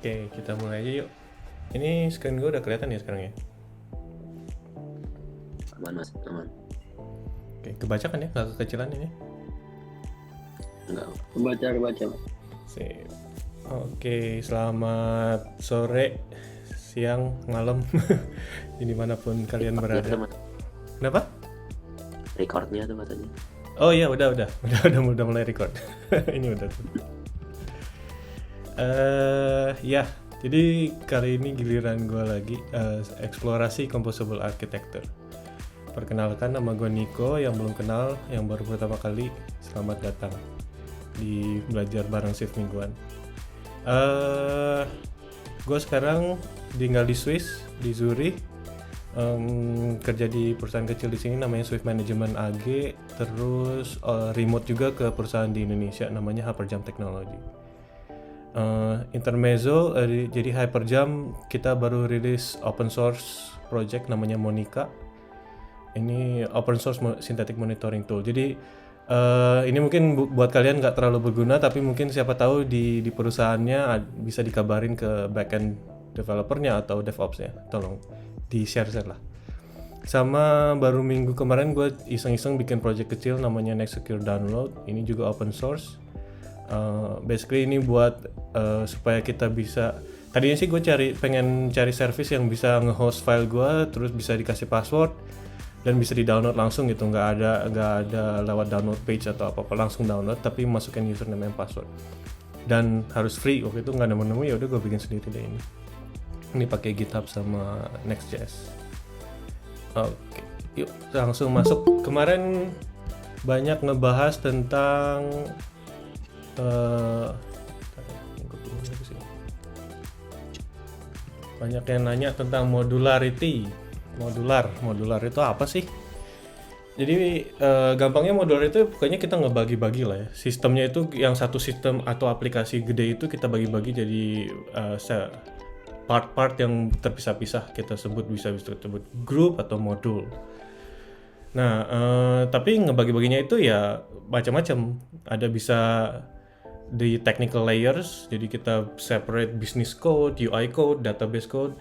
Oke, kita mulai aja yuk. Ini screen gue udah kelihatan ya sekarang ya? Aman mas, aman. Oke, kebaca kan ya? Nggak kekecilan ini? Enggak, kebaca mas. Sip. Oke, selamat sore, siang, malam, dimanapun kalian berada. Tuh, mas. Kenapa? Recordnya tuh katanya. Oh iya, udah mulai record. Ini udah tuh. Ya, jadi kali ini giliran gue lagi eksplorasi composable architecture. Perkenalkan, nama gue Niko. Yang belum kenal, yang baru pertama kali, selamat datang di belajar bareng shift mingguan. Gue sekarang tinggal di Swiss, di Zurich. Kerja di perusahaan kecil di sini namanya Swift Management AG. Terus remote juga ke perusahaan di Indonesia namanya Hyperjam Technology. Intermezzo, jadi Hyperjam kita baru rilis open source project namanya Monica. Ini open source synthetic monitoring tool. Jadi ini mungkin buat kalian nggak terlalu berguna, tapi mungkin siapa tahu di perusahaannya bisa dikabarin ke backend developernya atau DevOps-nya. Tolong di-share lah. Sama baru minggu kemarin gue iseng-iseng bikin project kecil namanya Next Secure Download. Ini juga open source. Basically ini buat supaya kita bisa, tadinya sih gue pengen cari service yang bisa nge-host file gue, terus bisa dikasih password dan bisa di-download langsung gitu, nggak ada lewat download page atau apa-apa, langsung download tapi masukin username and password dan harus free. Waktu itu nggak nemu, ya udah gue bikin sendiri deh ini pakai GitHub sama Next.js. Oke, yuk langsung masuk. Kemarin banyak ngebahas tentang banyak yang nanya tentang modularity. Modular itu apa sih? Jadi gampangnya modular itu pokoknya kita ngebagi-bagi lah ya. Sistemnya itu yang satu sistem atau aplikasi gede itu kita bagi-bagi jadi part-part yang terpisah-pisah, kita bisa disebut group atau modul. Nah, tapi ngebagi-baginya itu ya macam-macam. Ada bisa di technical layers, jadi kita separate business code, UI code, database code,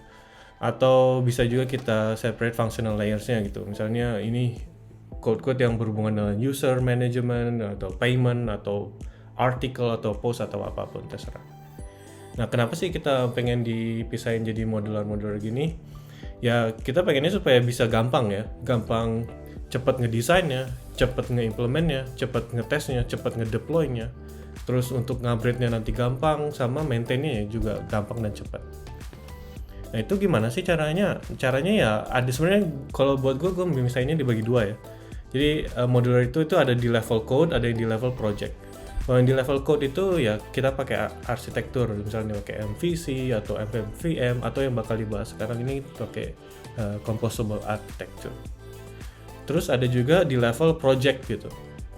atau bisa juga kita separate functional layers-nya gitu. Misalnya ini code-code yang berhubungan dengan user management atau payment atau article atau post atau apapun terserah. Nah, kenapa sih kita pengen dipisahin jadi modular gini? Ya kita pengennya supaya bisa gampang cepat ngedesainnya, cepat ngeimplementnya, cepat ngetesnya, cepat ngedeploynya. Terus untuk ngupgrade-nya nanti gampang, sama maintain-nya juga gampang dan cepat. Nah itu gimana sih caranya? Caranya ya ada sebenarnya, kalau buat gue misalnya dibagi dua ya. Jadi modular itu ada di level code, ada di level project. Kalau yang di level code itu ya kita pakai arsitektur, misalnya pakai MVC atau MVVM, atau yang bakal dibahas sekarang ini pakai composable architecture. Terus ada juga di level project gitu.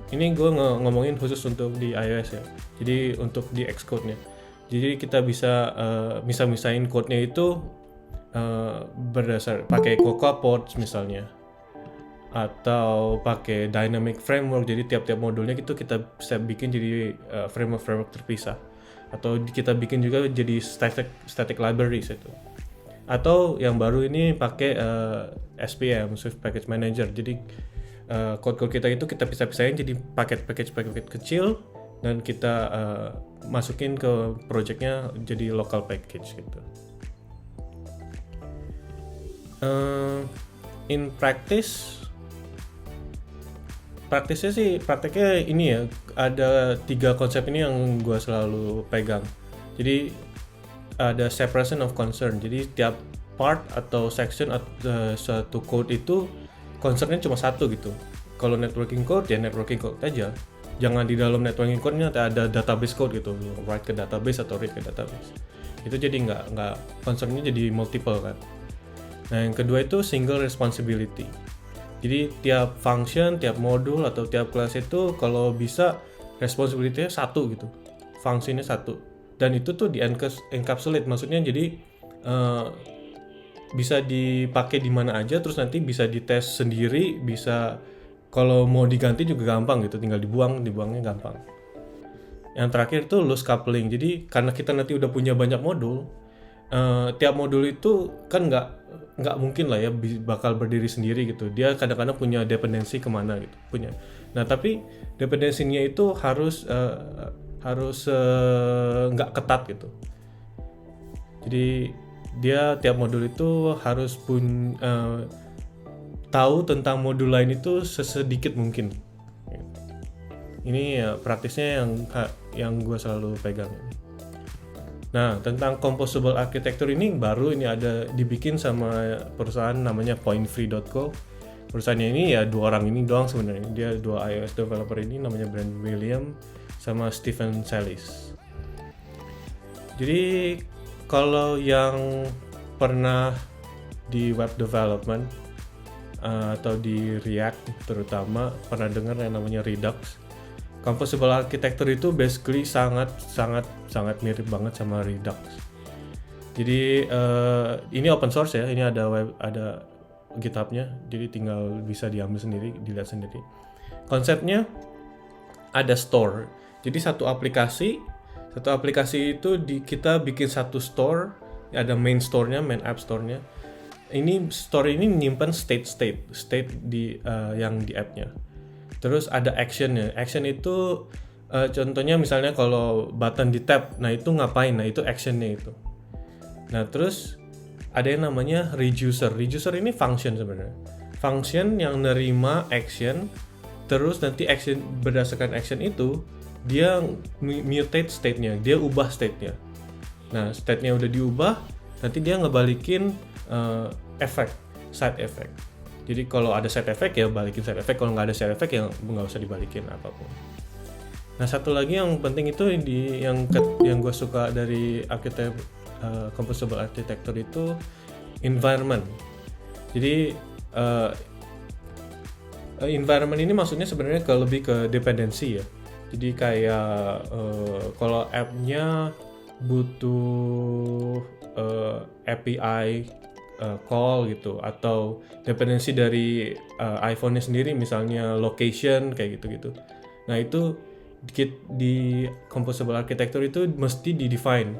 Ini gue ngomongin khusus untuk di iOS ya. Jadi untuk di Xcode-nya. Jadi kita bisa misahin code-nya itu berdasar pakai Cocoa Pods misalnya, atau pakai dynamic framework. Jadi tiap-tiap modulnya itu kita bisa bikin jadi framework terpisah, atau kita bikin juga jadi static libraries itu. Atau yang baru ini pakai SPM, Swift Package Manager. Jadi code-code kita itu kita pisah-pisahin jadi paket kecil dan kita masukin ke projectnya jadi local package gitu. In prakteknya ini ya, ada 3 konsep ini yang gue selalu pegang. Jadi ada separation of concern, jadi tiap part atau section atau satu code itu concernnya cuma satu gitu. Kalau networking code ya networking code aja, jangan di dalam networking code nya ada database code gitu, write ke database atau read ke database. Itu jadi nggak concernnya jadi multiple kan. Nah yang kedua itu single responsibility. Jadi tiap function, tiap modul atau tiap kelas itu kalau bisa responsibility-nya satu gitu, fungsinya satu, dan itu tuh di encapsulate, maksudnya jadi bisa dipakai di mana aja, terus nanti bisa dites sendiri, bisa kalau mau diganti juga gampang gitu, tinggal dibuangnya gampang. Yang terakhir itu loose coupling. Jadi karena kita nanti udah punya banyak modul, tiap modul itu kan nggak mungkin lah ya bakal berdiri sendiri gitu. Dia kadang-kadang punya dependensi kemana gitu punya. Nah tapi dependensinya itu harus nggak ketat gitu. Jadi dia tiap modul itu harus tahu tentang modul lain itu sesedikit mungkin. Ini ya praktisnya yang gue selalu pegang. Nah, tentang composable architecture ini baru ini ada dibikin sama perusahaan namanya Pointfree.co. Perusahaannya ini ya 2 orang ini doang sebenarnya. Dia 2 iOS developer ini namanya Brandon William sama Stephen Salis. Jadi kalau yang pernah di web development atau di React terutama pernah dengar yang namanya Redux. Composable architecture itu basically sangat mirip banget sama Redux. Jadi ini open source ya, ini ada GitHub-nya, jadi tinggal bisa diambil sendiri, dilihat sendiri. Konsepnya ada store. Jadi satu aplikasi itu kita bikin satu store, ada main store-nya, main app store-nya. Ini store ini menyimpan state yang di app-nya. Terus ada action-nya. Action itu contohnya misalnya kalau button di tap, nah itu ngapain? Nah itu action-nya itu. Nah terus ada yang namanya reducer. Reducer ini function sebenarnya. Function yang nerima action, terus nanti action berdasarkan action itu dia mutate state-nya, dia ubah state-nya. Nah state-nya udah diubah, nanti dia ngebalikin side effect. Jadi kalau ada side effect ya balikin side effect, kalau nggak ada side effect ya nggak usah dibalikin apapun. Nah satu lagi yang penting itu yang gue suka dari composable architecture itu environment. Jadi environment ini maksudnya sebenarnya lebih ke dependensi ya. Jadi kayak kalau app-nya butuh API call gitu atau dependensi dari iPhone-nya sendiri misalnya location kayak gitu-gitu. Nah itu di composable architecture itu mesti di-define.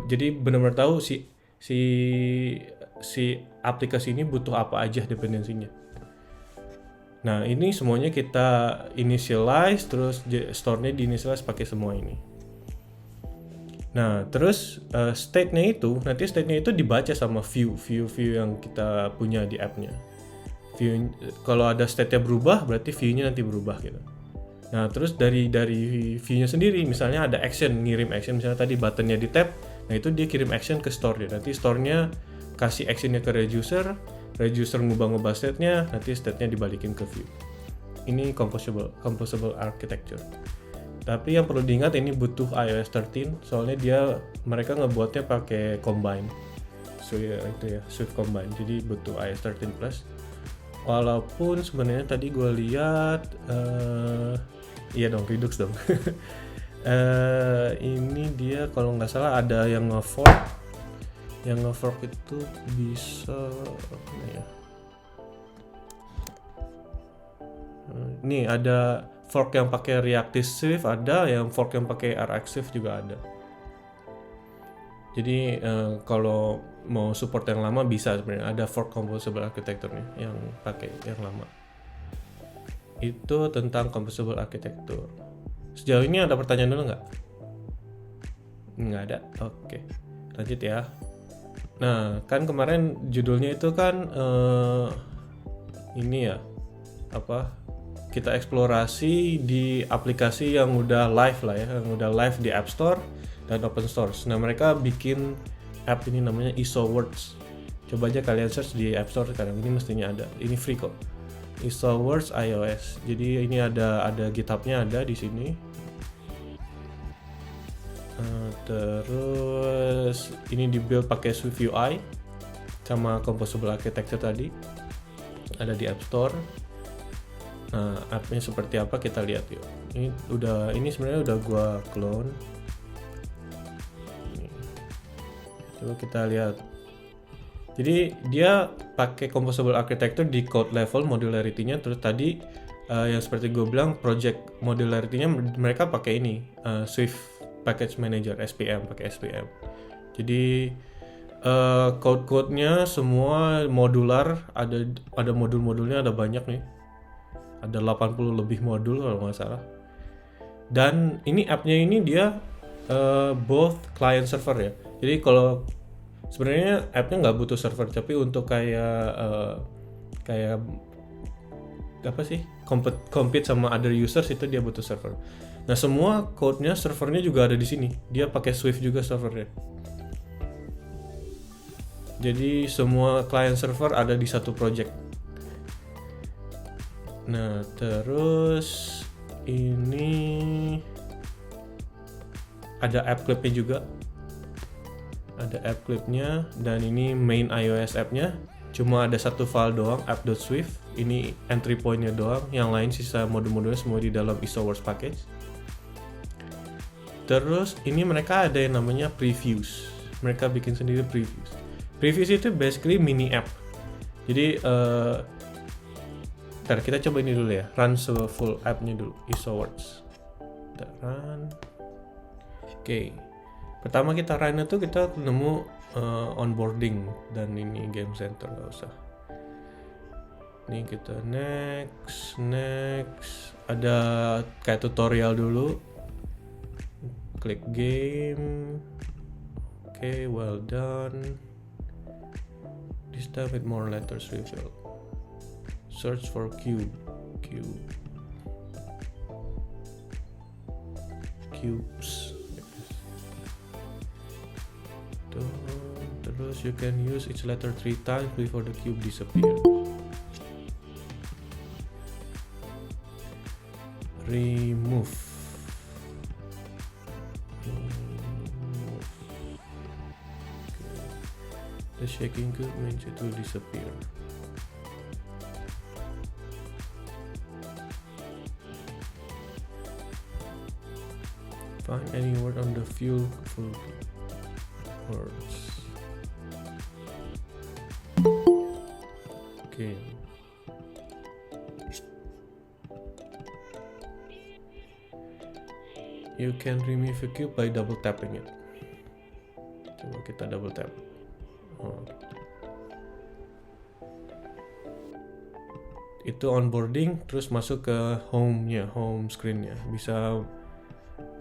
Jadi benar-benar tahu si aplikasi ini butuh apa aja dependensinya. Nah ini semuanya kita initialize, terus store-nya di-initialize pakai semua ini. Nah, terus state-nya itu dibaca sama view yang kita punya di app-nya. Kalau ada state-nya berubah, berarti view-nya nanti berubah gitu. Nah, terus dari view-nya sendiri, misalnya ada action, ngirim action, misalnya tadi button-nya di tap, nah itu dia kirim action ke store dia. Nanti store-nya kasih action-nya ke reducer ngubah state-nya, nanti state-nya dibalikin ke view. Ini composable architecture. Tapi yang perlu diingat ini butuh iOS 13 soalnya mereka ngebuatnya pakai Combine. So ya itu ya, Swift Combine. Jadi butuh iOS 13 plus. Walaupun sebenarnya tadi gue lihat iya dong Redux dong. Ini dia kalau nggak salah ada yang nge-fork. Yang nge-fork itu bisa apa ya? Nih ada fork yang pakai Reactive Swift ada, yang fork yang pakai RX Swift juga ada. Jadi kalau mau support yang lama bisa sebenarnya ada fork composable architecture-nya yang pakai yang lama. Itu tentang composable architecture. Sejauh ini ada pertanyaan dulu nggak? Nggak ada. Oke. Lanjut ya. Nah, kan kemarin judulnya itu kan ini ya kita eksplorasi di aplikasi yang udah live lah ya, yang udah live di App Store dan Open Source. Nah mereka bikin app ini namanya IsoWords. Coba aja kalian search di App Store sekarang, ini mestinya ada. Ini free kok. IsoWords iOS. Jadi ini ada GitHub-nya ada di sini. Terus ini dibuild pakai Swift UI sama composable architecture tadi. Ada di App Store. Nah, app-nya seperti apa kita lihat yuk. Ini sebenarnya udah gua clone. Coba kita lihat. Jadi dia pakai composable architecture di code level modularity-nya, terus tadi yang seperti gue bilang project modularity-nya mereka pakai ini Swift Package Manager SPM, pakai SPM. Jadi code-code-nya semua modular, ada modul-modulnya, ada banyak nih. Ada 80 lebih modul kalau nggak salah. Dan ini app-nya ini dia both client server ya. Jadi kalau sebenarnya app-nya nggak butuh server, tapi untuk kayak apa sih, compete sama other users itu dia butuh server. Nah semua code-nya servernya juga ada di sini. Dia pakai Swift juga servernya. Jadi semua client server ada di satu project. Nah terus ini ada app clipnya juga. Ada app clipnya, dan ini main iOS app-nya. Cuma ada satu file doang, app.swift. Ini entry point-nya doang. Yang lain sisa modul-modulnya semua di dalam IsoWorks package. Terus ini mereka ada yang namanya previews. Mereka bikin sendiri previews. Previews itu basically mini app. Jadi ntar kita coba ini dulu ya. Run full app-nya dulu, IsoWorks. Kita run. Oke. Pertama kita run itu kita nemu onboarding dan ini game center, nggak usah. Ini kita next. Ada kayak tutorial dulu. Klik game. Oke, well done. This time with more letters revealed. Search for cubes. Terus you can use each letter 3 times before the cube disappears. Remove. The shaking cube means it will disappear. Find any word on the full words. Okay. You can remove a cube by double tapping it. Coba kita double tap. Itu onboarding, terus masuk ke home screen-nya. Bisa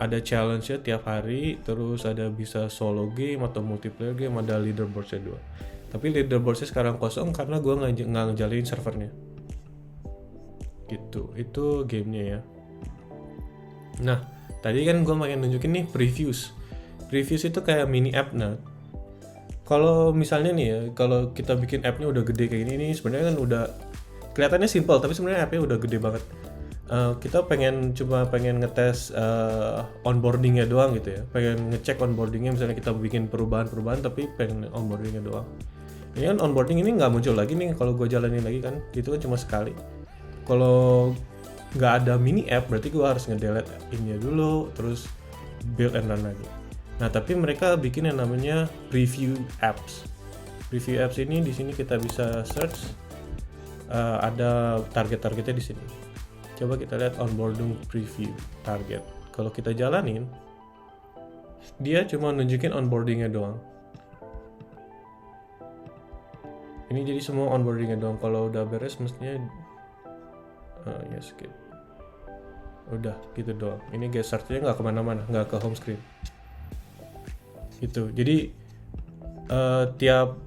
ada challenge-nya tiap hari, terus ada bisa solo game atau multiplayer game, ada leaderboard-nya 2. Tapi leaderboard-nya sekarang kosong karena gue nggak ngejalanin servernya. Gitu, itu gamenya ya. Nah, tadi kan gue pengen nunjukin nih previews. Previews itu kayak mini app. Nah, kalau misalnya nih ya, kalau kita bikin app-nya udah gede kayak gini nih, sebenarnya kan udah kelihatannya simple, tapi sebenarnya app-nya udah gede banget. Kita cuma pengen ngetes onboarding-nya doang gitu ya. Pengen ngecek onboarding-nya, misalnya kita bikin perubahan-perubahan tapi pengen onboarding-nya doang. Ini kan onboarding ini nggak muncul lagi nih kalau gue jalanin lagi kan, gitu kan cuma sekali. Kalau nggak ada mini app berarti gue harus nge-delete ini dulu, terus build and run lagi. Nah tapi mereka bikin yang namanya preview apps. Preview apps ini di sini kita bisa search, ada target-targetnya di sini. Coba kita lihat onboarding preview target. Kalau kita jalanin, dia cuma nunjukin onboardingnya doang. Ini jadi semua onboardingnya doang. Kalau udah beres mestinya ya skip. Udah gitu doang. Ini gesernya nggak kemana-mana, nggak ke home screen. Gitu. Jadi tiap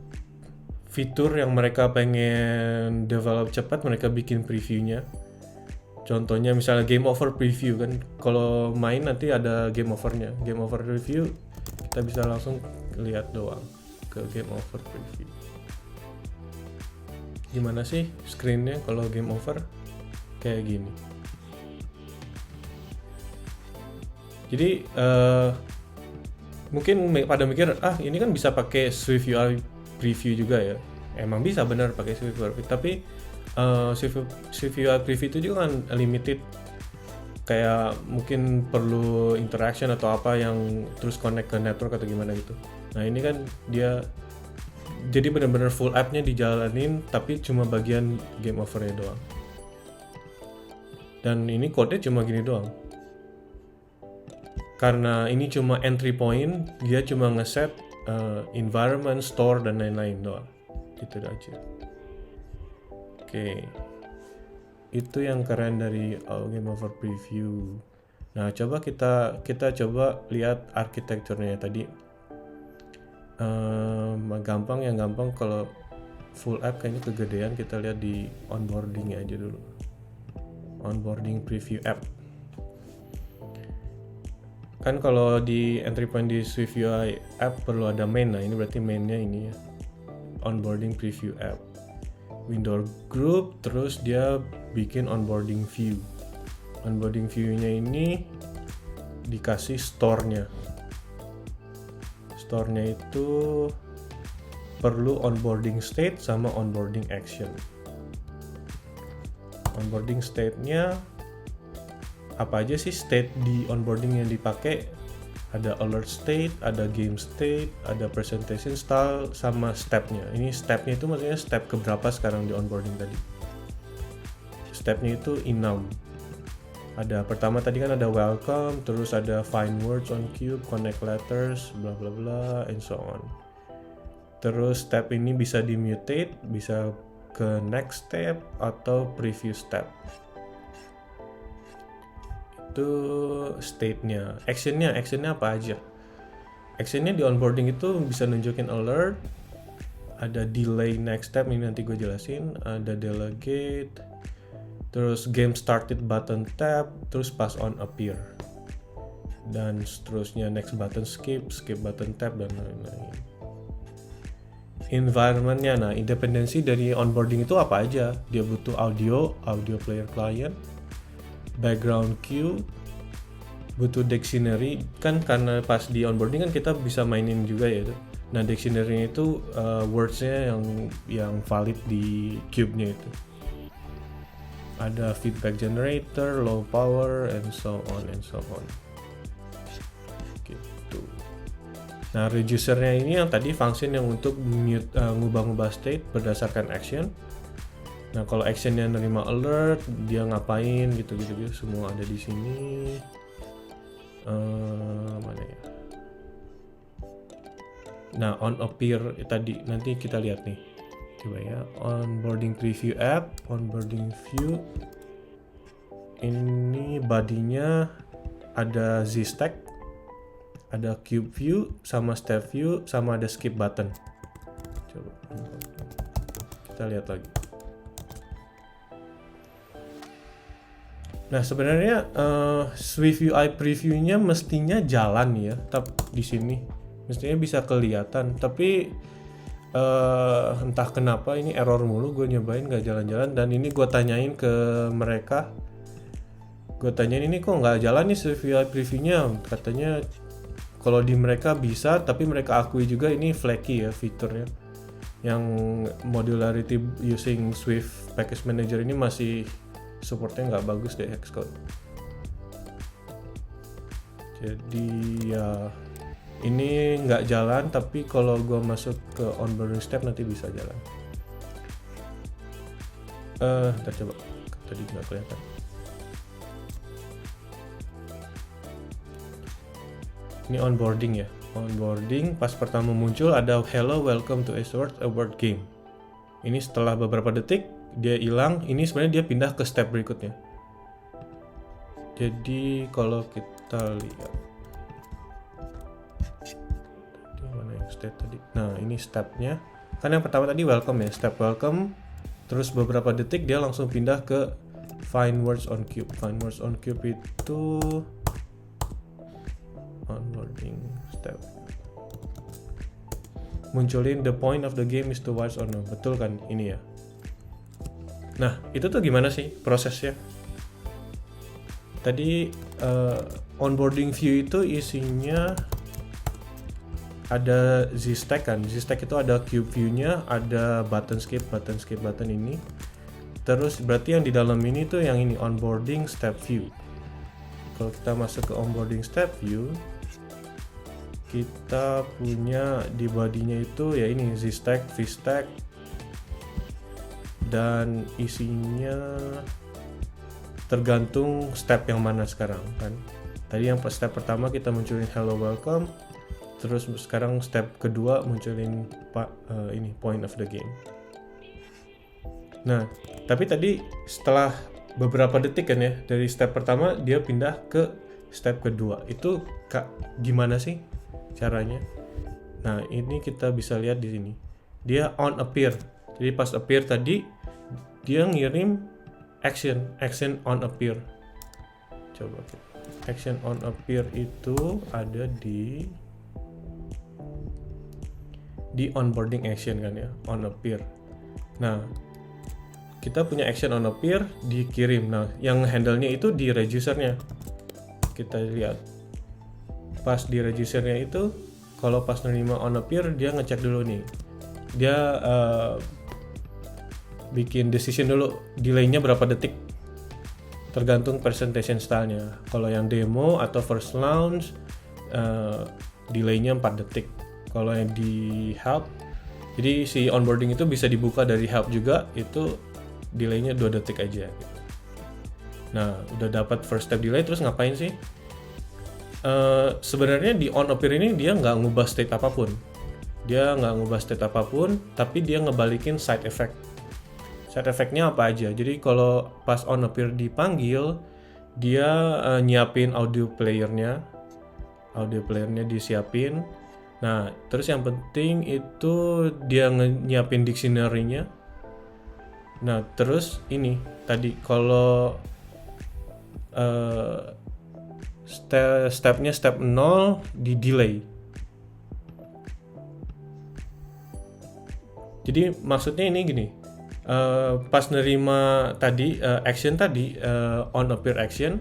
fitur yang mereka pengen develop cepat, mereka bikin previewnya. Contohnya misalnya game over preview kan, kalau main nanti ada game overnya. Game over preview kita bisa langsung lihat doang ke game over preview. Gimana sih screennya kalau game over? Kayak gini. Jadi mungkin pada mikir, ini kan bisa pakai Swift UI preview juga ya. Emang bisa benar pakai Swift UI, tapi Swift UI preview itu juga kan limited, kayak mungkin perlu interaction atau apa yang terus connect ke network atau gimana gitu. Nah ini kan dia jadi benar-benar full app-nya dijalanin tapi cuma bagian game over-nya doang. Dan ini code-nya cuma gini doang. Karena ini cuma entry point, dia cuma ngeset environment, store, dan lain-lain doang. Gitu aja. Oke. Itu yang keren dari Game Over Preview. Nah, coba kita coba lihat arsitekturnya tadi. Gampang kalau full app kayaknya kegedean, kita lihat di onboarding aja dulu. Onboarding preview app. Kan kalau di entry point di SwiftUI app perlu ada main. Nah, ini berarti mainnya ini ya. Onboarding preview app. Window group, terus dia bikin onboarding view. Onboarding view-nya ini dikasih store-nya. Store-nya itu perlu onboarding state sama onboarding action. Onboarding state-nya apa aja sih state di onboarding yang dipakai? Ada alert state, ada game state, ada presentation style, sama step-nya. Ini step-nya itu maksudnya step keberapa sekarang di onboarding tadi. Step-nya itu enum. Ada pertama tadi kan ada welcome, terus ada find words on cube, connect letters, bla bla bla, and so on. Terus step ini bisa di-mutate, bisa ke next step atau previous step. Itu state-nya. Action-nya apa aja? Action-nya di onboarding itu bisa nunjukin alert, ada delay next step, ini nanti gue jelasin, ada delegate, terus game started button tap, terus pass on appear, dan seterusnya next button skip button tap, dan lain-lain. Environment-nya, nah independensi dari onboarding itu apa aja? Dia butuh audio player client, background queue, butuh dictionary, kan karena pas di onboarding kan kita bisa mainin juga ya. Nah dictionary itu words-nya yang valid di cube-nya itu. Ada feedback generator, low power, and so on. Gitu. Nah reducer-nya ini yang tadi function yang untuk ngubah-ngubah state berdasarkan action. Nah kalau actionnya nerima alert, dia ngapain gitu semua ada di sini. Mana ya? Nah on appear tadi nanti kita lihat nih. Coba ya, onboarding preview app, onboarding view. Ini body-nya ada Z-stack, ada cube view, sama step view, sama ada skip button. Coba kita lihat lagi. Nah sebenarnya SwiftUI preview-nya mestinya jalan ya, tapi di sini mestinya bisa kelihatan, tapi entah kenapa ini error mulu, gue nyobain nggak jalan-jalan, dan ini gue tanyain ke mereka, ini kok nggak jalan nih SwiftUI preview-nya, katanya kalau di mereka bisa, tapi mereka akui juga ini flaky ya fiturnya, yang modularity using Swift Package Manager ini masih supportnya nggak bagus deh Xcode. Jadi ya ini nggak jalan, tapi kalau gue masuk ke onboarding step nanti bisa jalan. Ntar coba, tadi nggak kelihatan. Ini onboarding ya. Onboarding pas pertama muncul ada hello welcome to a word game. Ini setelah beberapa detik dia hilang, ini sebenarnya dia pindah ke step berikutnya. Jadi kalau kita lihat mana yang step tadi, nah ini stepnya kan yang pertama tadi welcome ya, step welcome, terus beberapa detik dia langsung pindah ke find words on cube. Find words on cube itu onboarding step, munculin the point of the game is to watch or no, betul kan ini ya. Nah, itu tuh gimana sih prosesnya? Tadi onboarding view itu isinya ada Z-stack kan. Z-stack itu ada cube view-nya, ada button skip button ini. Terus berarti yang di dalam ini tuh yang ini onboarding step view. Kalau kita masuk ke onboarding step view, kita punya di body-nya itu ya ini Z-stack, V-stack, dan isinya tergantung step yang mana sekarang kan. Tadi yang step pertama kita munculin hello welcome, terus sekarang step kedua munculin ini point of the game. Nah, tapi tadi setelah beberapa detik kan ya, dari step pertama dia pindah ke step kedua. Itu gimana sih caranya? Nah, ini kita bisa lihat di sini. Dia on appear. Jadi pas appear tadi dia ngirim action on appear. Coba action on appear itu ada di onboarding action kan ya, on appear. Nah, kita punya action on appear dikirim. Nah, yang handle-nya itu di register-nya. Kita lihat. Pas di register-nya itu, kalau pas nerima on appear, dia ngecek dulu nih. Dia bikin decision dulu, delay-nya berapa detik. Tergantung presentation style-nya. Kalau yang demo atau first launch, delay-nya 4 detik. Kalau yang di help, jadi si onboarding itu bisa dibuka dari help juga, itu delay-nya 2 detik aja. Nah, udah dapat first step delay, terus ngapain sih? Sebenarnya di on appear ini dia nggak ngubah state apapun. Tapi dia ngebalikin side effect. Side effect-nya apa aja? Jadi kalau pas on appear dipanggil, dia nyiapin audio player-nya disiapin. Nah, terus yang penting itu dia nyiapin dictionary-nya. Nah, terus ini tadi kalau stepnya step 0 di delay. Jadi maksudnya ini gini, pas nerima tadi action tadi on appear action,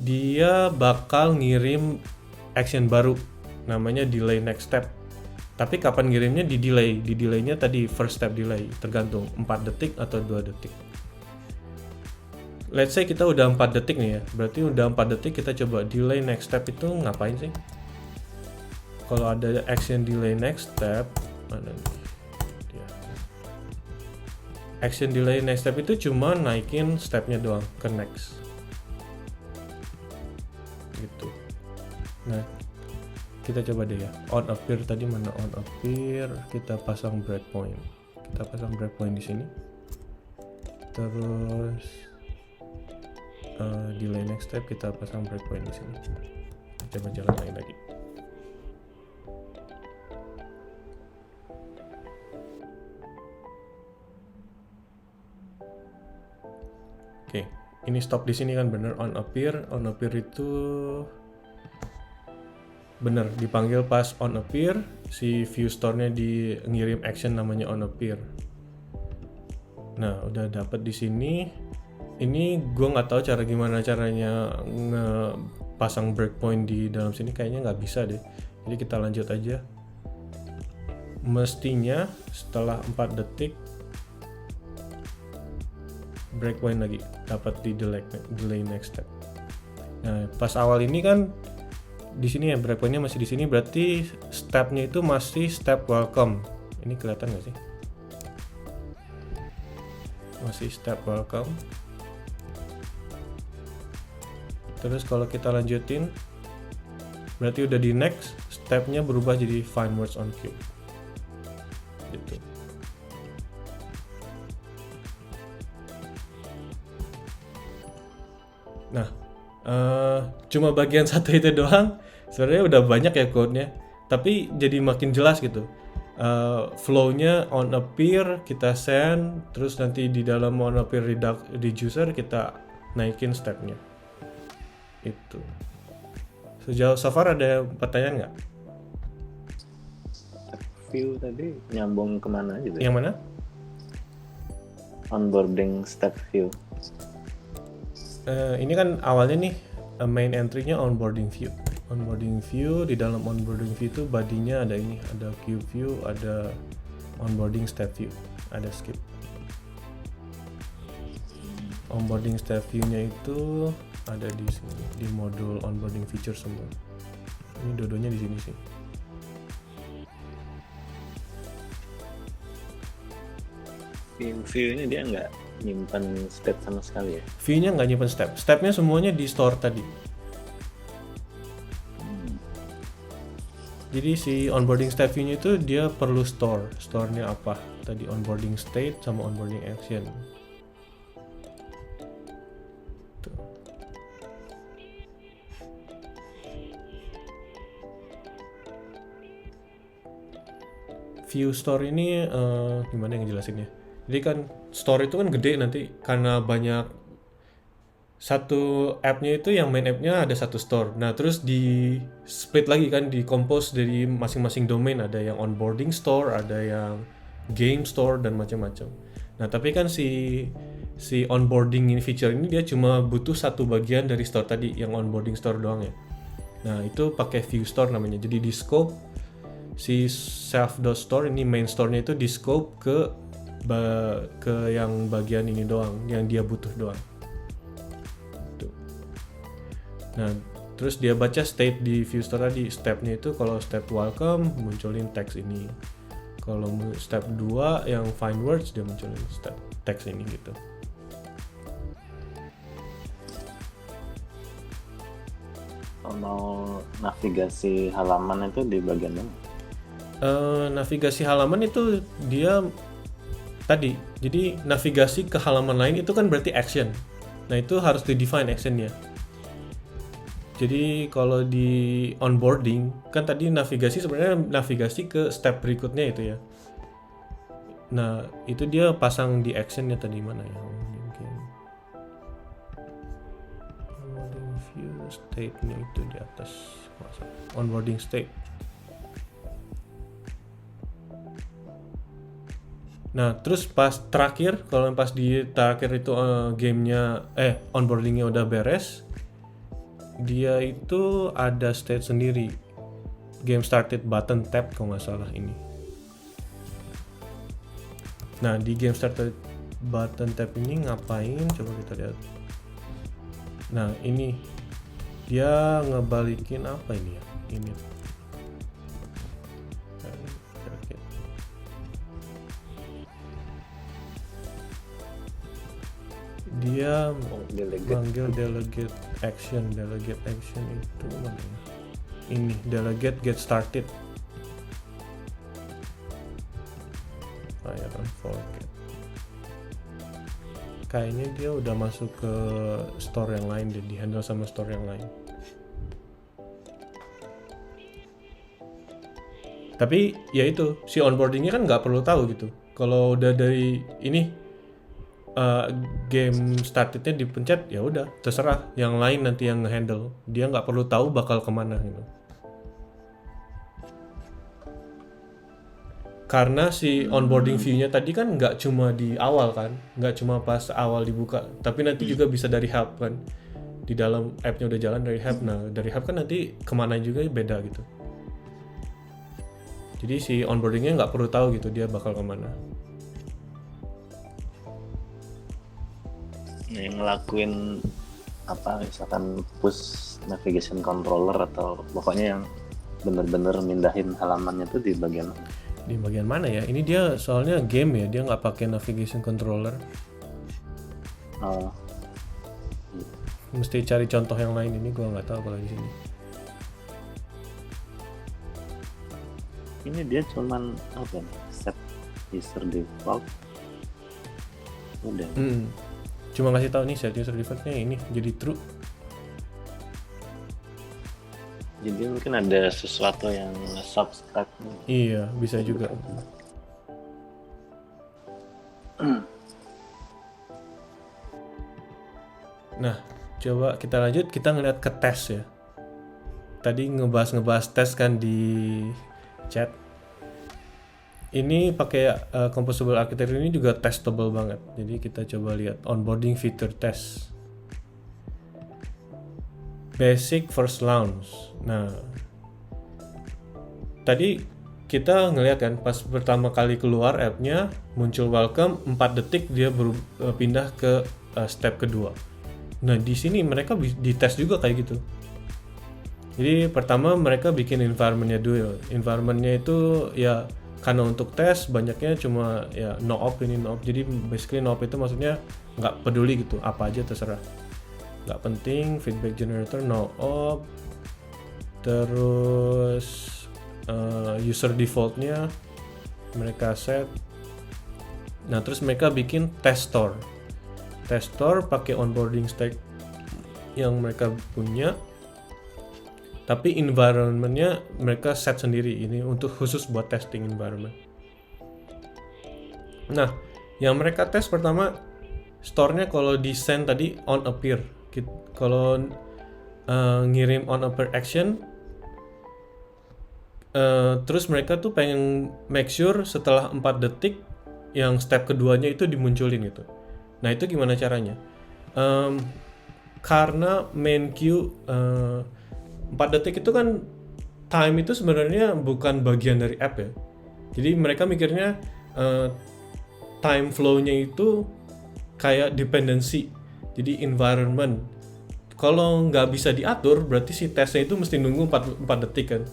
dia bakal ngirim action baru namanya delay next step. Tapi kapan ngirimnya di delaynya tadi first step delay, tergantung 4 detik atau 2 detik. Let's say kita udah 4 detik nih ya, berarti udah 4 detik kita coba delay next step itu ngapain sih? Kalau ada action delay next step, mana nih? Action delay next step itu cuma naikin stepnya doang ke next. Gitu. Nah, kita coba deh ya, on appear tadi mana on appear, kita pasang breakpoint di sini, terus delay next step kita pasang breakpoint di sini. Coba jalan lagi. Oke, ini stop di sini kan bener on appear itu bener dipanggil pas on appear, si view store-nya di ngirim action namanya on appear. Nah, udah dapet di sini. Ini gue nggak tahu gimana caranya ngepasang breakpoint di dalam sini, kayaknya nggak bisa deh. Jadi kita lanjut aja. Mestinya setelah 4 detik breakpoint lagi dapat di delay next step. Nah, pas awal ini kan di sini ya breakpointnya masih di sini, berarti stepnya itu masih step welcome. Ini kelihatan nggak sih? Masih step welcome. Terus kalau kita lanjutin, berarti udah di next, stepnya berubah jadi find words on cue. Gitu. Nah, cuma bagian satu itu doang, sebenarnya udah banyak ya code-nya, tapi jadi makin jelas gitu. Flow-nya on appear kita send, terus nanti di dalam on appear reducer kita naikin stepnya. Itu. Sejauh so far ada pertanyaan nggak? View tadi nyambung kemana juga? Yang mana? Onboarding step view. Ini kan awalnya nih main entry-nya onboarding view. Onboarding view, di dalam onboarding view itu body-nya ada ini, ada queue view, ada onboarding step view, ada skip. Onboarding step view-nya itu ada di sini, di modul onboarding feature semua. Ini dua-duanya di sini sih. View ini dia nyimpan state sama sekali ya. View-nya nggak nyimpen step. Stepnya semuanya di store tadi. Jadi si onboarding step view-nya itu dia perlu store. Store-nya apa? Tadi onboarding state sama onboarding action. Tuh. View store ini gimana yang jelasinnya? Jadi kan store itu kan gede nanti karena banyak satu app-nya itu yang main app-nya ada satu store. Nah, terus di split lagi kan, di compose dari masing-masing domain, ada yang onboarding store, ada yang game store dan macam-macam. Nah, tapi kan si onboarding ini feature ini dia cuma butuh satu bagian dari store tadi yang onboarding store doang ya. Nah, itu pakai view store namanya. Jadi di scope si self.store ini main store-nya itu di scope ke yang bagian ini doang, yang dia butuh doang. Nah, terus dia baca state di view store tadi. Step-nya itu kalau step welcome munculin teks ini. Kalau step 2 yang find words dia munculin step teks ini gitu. Kalau mau navigasi halaman itu di bagian mana? Navigasi halaman itu dia tadi. Jadi navigasi ke halaman lain itu kan berarti action. Nah, itu harus di-define actionnya. Jadi kalau di onboarding kan tadi navigasi sebenarnya navigasi ke step berikutnya itu ya. Nah, itu dia pasang di actionnya tadi mana ya? Onboarding view state-nya itu di atas onboarding state. Nah, terus pas terakhir, kalau pas di terakhir itu gamenya onboardingnya udah beres, dia itu ada state sendiri, game started button tab kalau nggak salah ini. Nah, di game started button tab ini ngapain? Coba kita lihat. Nah, ini dia ngebalikin apa ini ya? Ini dia manggil delegate action itu mana ya? Ini delegate get started. Fire and forget. Kayaknya dia udah masuk ke store yang lain deh, di handle sama store yang lain. Tapi ya itu si onboardingnya kan nggak perlu tahu gitu. Kalau udah dari ini game startednya dipencet, ya udah terserah yang lain nanti yang ngehandle. Dia nggak perlu tahu bakal kemana gitu. Karena si onboarding view-nya tadi kan nggak cuma di awal kan, nggak cuma pas awal dibuka, tapi nanti juga bisa dari hub kan. Di dalam app-nya udah jalan dari hub. Nah, dari hub kan nanti kemana juga beda gitu. Jadi si onboardingnya nggak perlu tahu gitu dia bakal kemana. Yang ngelakuin apa, misalkan push navigation controller atau pokoknya yang bener-bener mindahin halamannya tuh di bagian mana? Di bagian mana ya? Ini dia soalnya game ya, dia nggak pakai navigation controller. Oh. Mesti cari contoh yang lain, ini gua nggak tahu kalau di sini. Ini dia cuman apa nih? Set user default. Udah. Cuma ngasih tahu nih set user default-nya ini jadi true. Jadi mungkin ada sesuatu yang subtract. Iya, bisa juga. Nah, coba kita lanjut, kita ngeliat ke tes ya. Tadi ngebahas tes kan di chat. Ini pakai composable architecture ini juga testable banget. Jadi kita coba lihat onboarding feature test. Basic first launch. Nah, tadi kita ngelihat kan pas pertama kali keluar app-nya muncul welcome, 4 detik dia pindah ke step kedua. Nah, di sini mereka dites juga kayak gitu. Jadi pertama mereka bikin environment-nya dulu. Environment-nya itu ya karena untuk tes banyaknya cuma ya no op ini no op. Jadi basically no op itu maksudnya nggak peduli gitu, apa aja terserah, nggak penting. Feedback generator no op. Terus user defaultnya mereka set. Nah terus mereka bikin test store pakai onboarding stack yang mereka punya, tapi environmentnya mereka set sendiri, ini untuk khusus buat testing environment. Nah yang mereka tes pertama store-nya, kalau di send tadi on appear, kalau ngirim on appear action, terus mereka tuh pengen make sure setelah 4 detik yang step keduanya itu dimunculin gitu. Nah itu gimana caranya? Karena main queue 4 detik itu kan time itu sebenarnya bukan bagian dari app ya. Jadi mereka mikirnya time flow-nya itu kayak dependency, jadi environment. Kalau nggak bisa diatur, berarti si tesnya itu mesti nunggu 4 detik kan.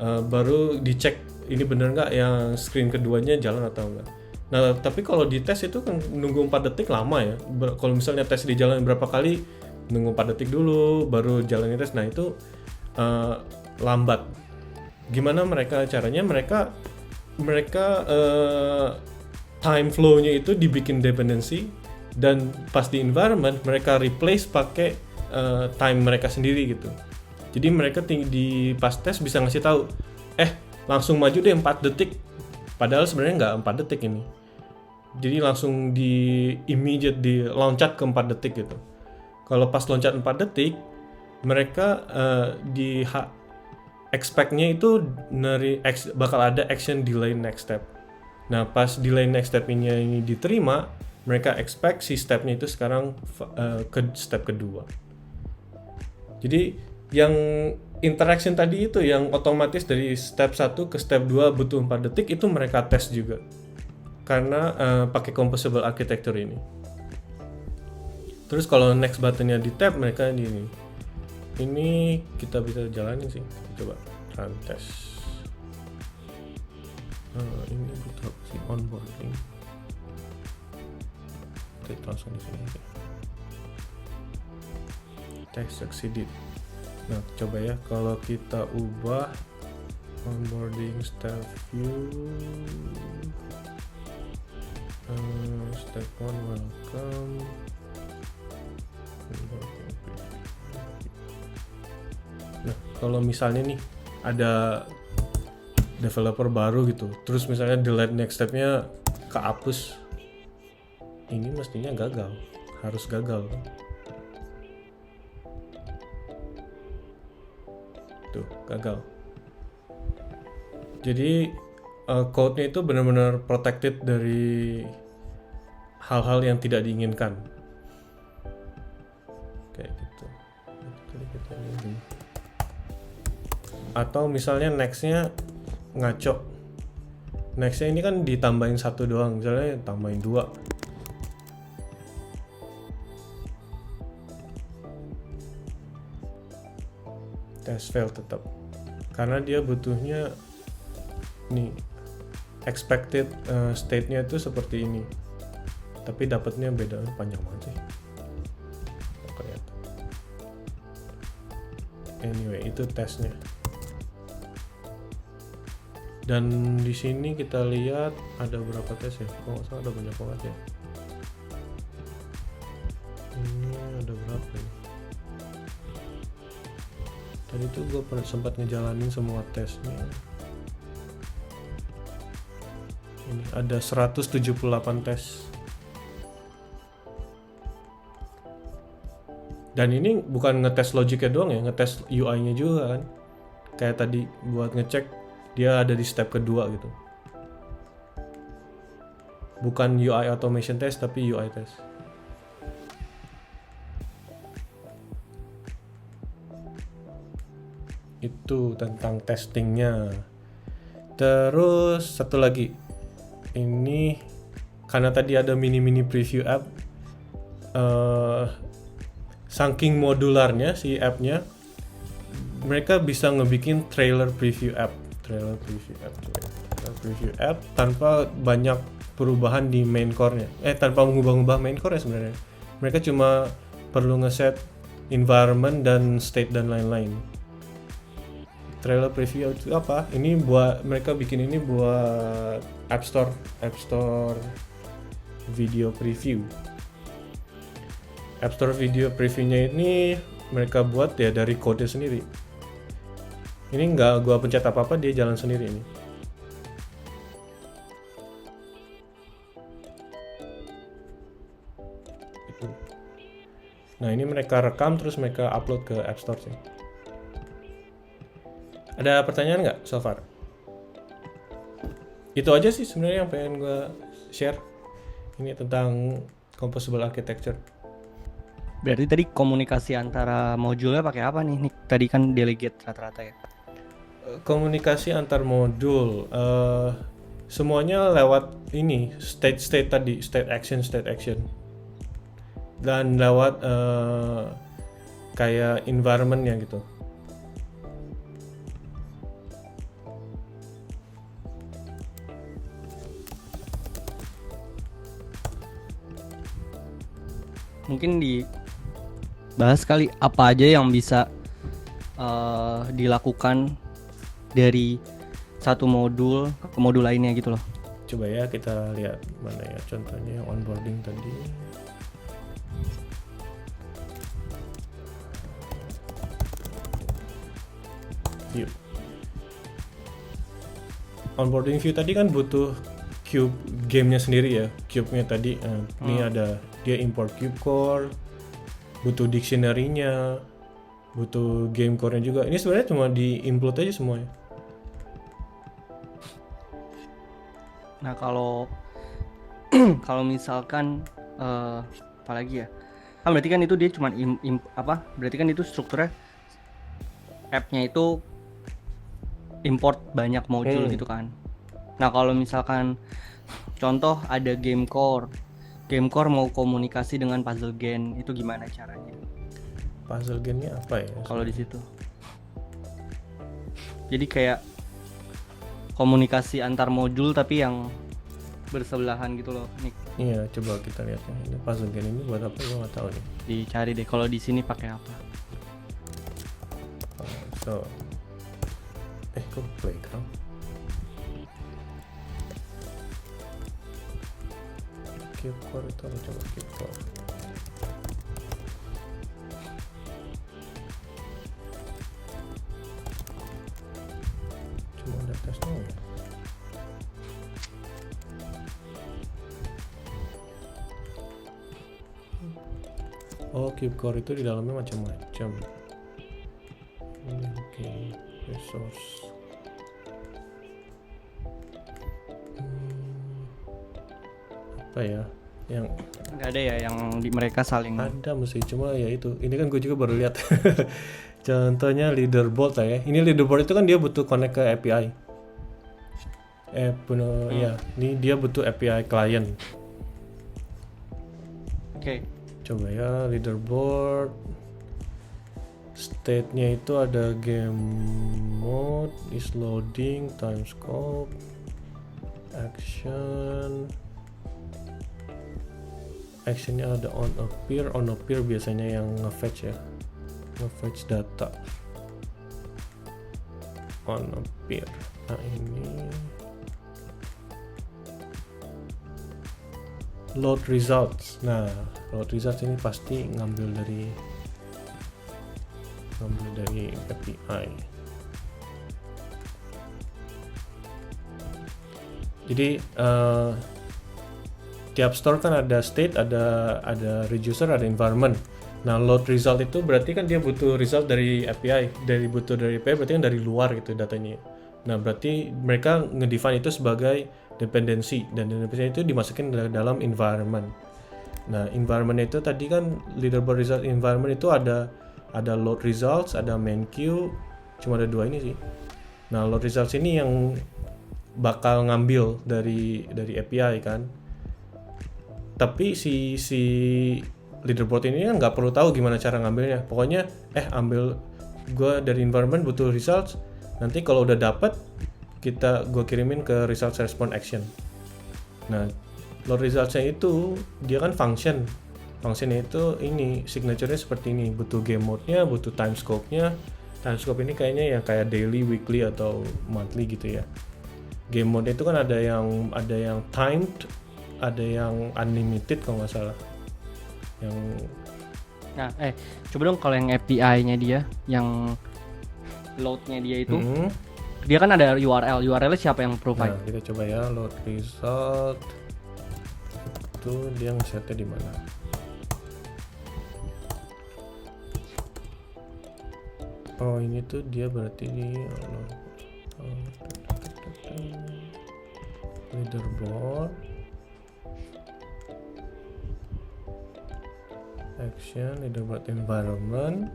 Baru dicek ini bener nggak yang screen keduanya jalan atau enggak. Nah tapi kalau di tes itu kan nunggu 4 detik lama ya. Kalau misalnya tes dijalan berapa kali, nunggu 4 detik dulu baru jalanin tes. Nah itu lambat. Gimana mereka caranya? Mereka time flow-nya itu dibikin dependency, dan pas di environment mereka replace pakai time mereka sendiri gitu. Jadi mereka di pas tes bisa ngasih tahu, langsung maju deh 4 detik. Padahal sebenarnya nggak 4 detik ini. Jadi langsung immediate loncat ke 4 detik gitu. Kalau pas loncat 4 detik, mereka expect-nya itu bakal ada action delay next step. Nah pas delay next step ini diterima, mereka expect si stepnya itu sekarang ke step kedua. Jadi yang interaction tadi itu yang otomatis dari step 1 ke step 2 butuh 4 detik, itu mereka tes juga karena pakai composable architecture ini. Terus kalau next buttonnya di tab, mereka ini kita bisa jalanin sih. Coba run test. Ini butuh si onboarding. Kita langsung di sini aja. Test succeeded. Nah coba ya, kalau kita ubah onboarding step view, step 1 welcome. Nah kalau misalnya nih ada developer baru gitu, terus misalnya delete next stepnya kehapus, ini mestinya gagal, harus gagal. Tuh gagal. Jadi code-nya itu benar-benar protected dari hal-hal yang tidak diinginkan. Kayak gitu. Atau misalnya next-nya ngaco. Next-nya ini kan ditambahin 1 doang, misalnya tambahin 2. Test fail tetap. Karena dia butuhnya nih expected state-nya itu seperti ini. Tapi dapatnya beda, panjang banget sih. Anyway, itu tesnya. Dan di sini kita lihat ada berapa tes ya? Kalau nggak salah ada banyak banget ya. Ini ada berapa ya? Tadi tuh gue sempat ngejalanin semua tesnya. Ini ada 178 tes. Dan ini bukan ngetes logiknya doang ya, ngetes UI-nya juga kan. Kayak tadi buat ngecek dia ada di step kedua gitu. Bukan UI automation test tapi UI test. Itu tentang testingnya. Terus satu lagi. Ini karena tadi ada mini preview app. Saking modularnya si app-nya, mereka bisa ngebikin trailer preview app coba. preview app tanpa banyak perubahan di main core-nya. Tanpa mengubah-ubah main core ya sebenarnya. Mereka cuma perlu ngeset environment dan state dan lain-lain. Trailer preview itu apa? Ini buat mereka bikin ini buat App Store video preview. App Store video previewnya ini mereka buat ya dari kode sendiri. Ini nggak gua pencet apa-apa, dia jalan sendiri ini. Nah ini mereka rekam terus mereka upload ke App Store sih. Ada pertanyaan nggak so far? Itu aja sih sebenarnya yang pengen gue share. Ini tentang composable architecture. Berarti tadi komunikasi antara modulnya pakai apa nih? Nih tadi kan delegate rata-rata ya. Komunikasi antar modul, semuanya lewat ini state tadi, state action, dan lewat kayak environment-nya gitu. Mungkin dibahas kali apa aja yang bisa dilakukan dari satu modul ke modul lainnya gitu loh. Coba ya kita lihat mana ya contohnya yang onboarding tadi. View. Onboarding view tadi kan butuh cube gamenya sendiri ya. Cube-nya tadi ini ada dia import cube core, butuh dictionary-nya, butuh game core-nya juga. Ini sebenarnya cuma di-include aja semuanya. Nah kalau kalau misalkan apalagi ya, kan berarti kan itu dia cuma berarti kan itu strukturnya app-nya itu import banyak modul gitu kan. Nah kalau misalkan contoh ada game core mau komunikasi dengan puzzle game, itu gimana caranya? Puzzle game-nya apa ya? Kalau di situ, jadi kayak komunikasi antar modul tapi yang bersebelahan gitu loh, Nick. Iya, coba kita lihat ya. Ini puzzle game ini buat apa? Gue nggak tahu nih. Dicari deh kalau di sini pakai apa. So, kok playground? Cube core itu apa? Coba cube core. Cuma ada tesnya ya? Oh, cube core itu di dalamnya macam-macam. Oke, resource. Apa ya? Yang Nggak ada ya yang di mereka saling. ada mesti, cuma ya itu. Ini kan gue juga baru lihat. Contohnya leaderboard lah ya. Ini leaderboard itu kan dia butuh connect ke API. Ya, ini dia butuh API client. Oke. Coba ya leaderboard. State-nya itu ada game mode, is loading, time scope, action. Actionnya ada on appear biasanya yang nge-fetch ya, nge-fetch data. On appear. Nah ini load results. Nah load results ini pasti ngambil dari API. Jadi tiap store kan ada state, ada reducer, ada environment. Nah load result itu berarti kan dia butuh result dari API, butuh dari API berarti kan dari luar gitu datanya. Nah berarti mereka ngedefine itu sebagai dependency, dan dependency itu dimasukin dalam environment. Nah environment itu tadi kan leaderboard result environment itu ada load results, ada main queue, cuma ada dua ini sih. Nah load results ini yang bakal ngambil dari API kan. Tapi si leaderboard ini kan nggak perlu tahu gimana cara ngambilnya. Pokoknya ambil gue dari environment butuh results. Nanti kalau udah dapet gua kirimin ke result response action. Nah, load results-nya itu dia kan function. Functionnya itu ini signature-nya seperti ini, butuh game mode-nya, butuh time scope-nya. Time scope ini kayaknya yang kayak daily, weekly atau monthly gitu ya. Game mode itu kan ada yang timed, ada yang unlimited kalau nggak salah. Yang Nah, coba dong kalau yang API-nya dia, yang load-nya dia itu, dia kan ada URL. URL-nya siapa yang provide? Nah, kita coba ya load result. Itu dia nge-setnya di mana? Oh, ini tuh dia berarti di leaderboard, action, leaderboard environment.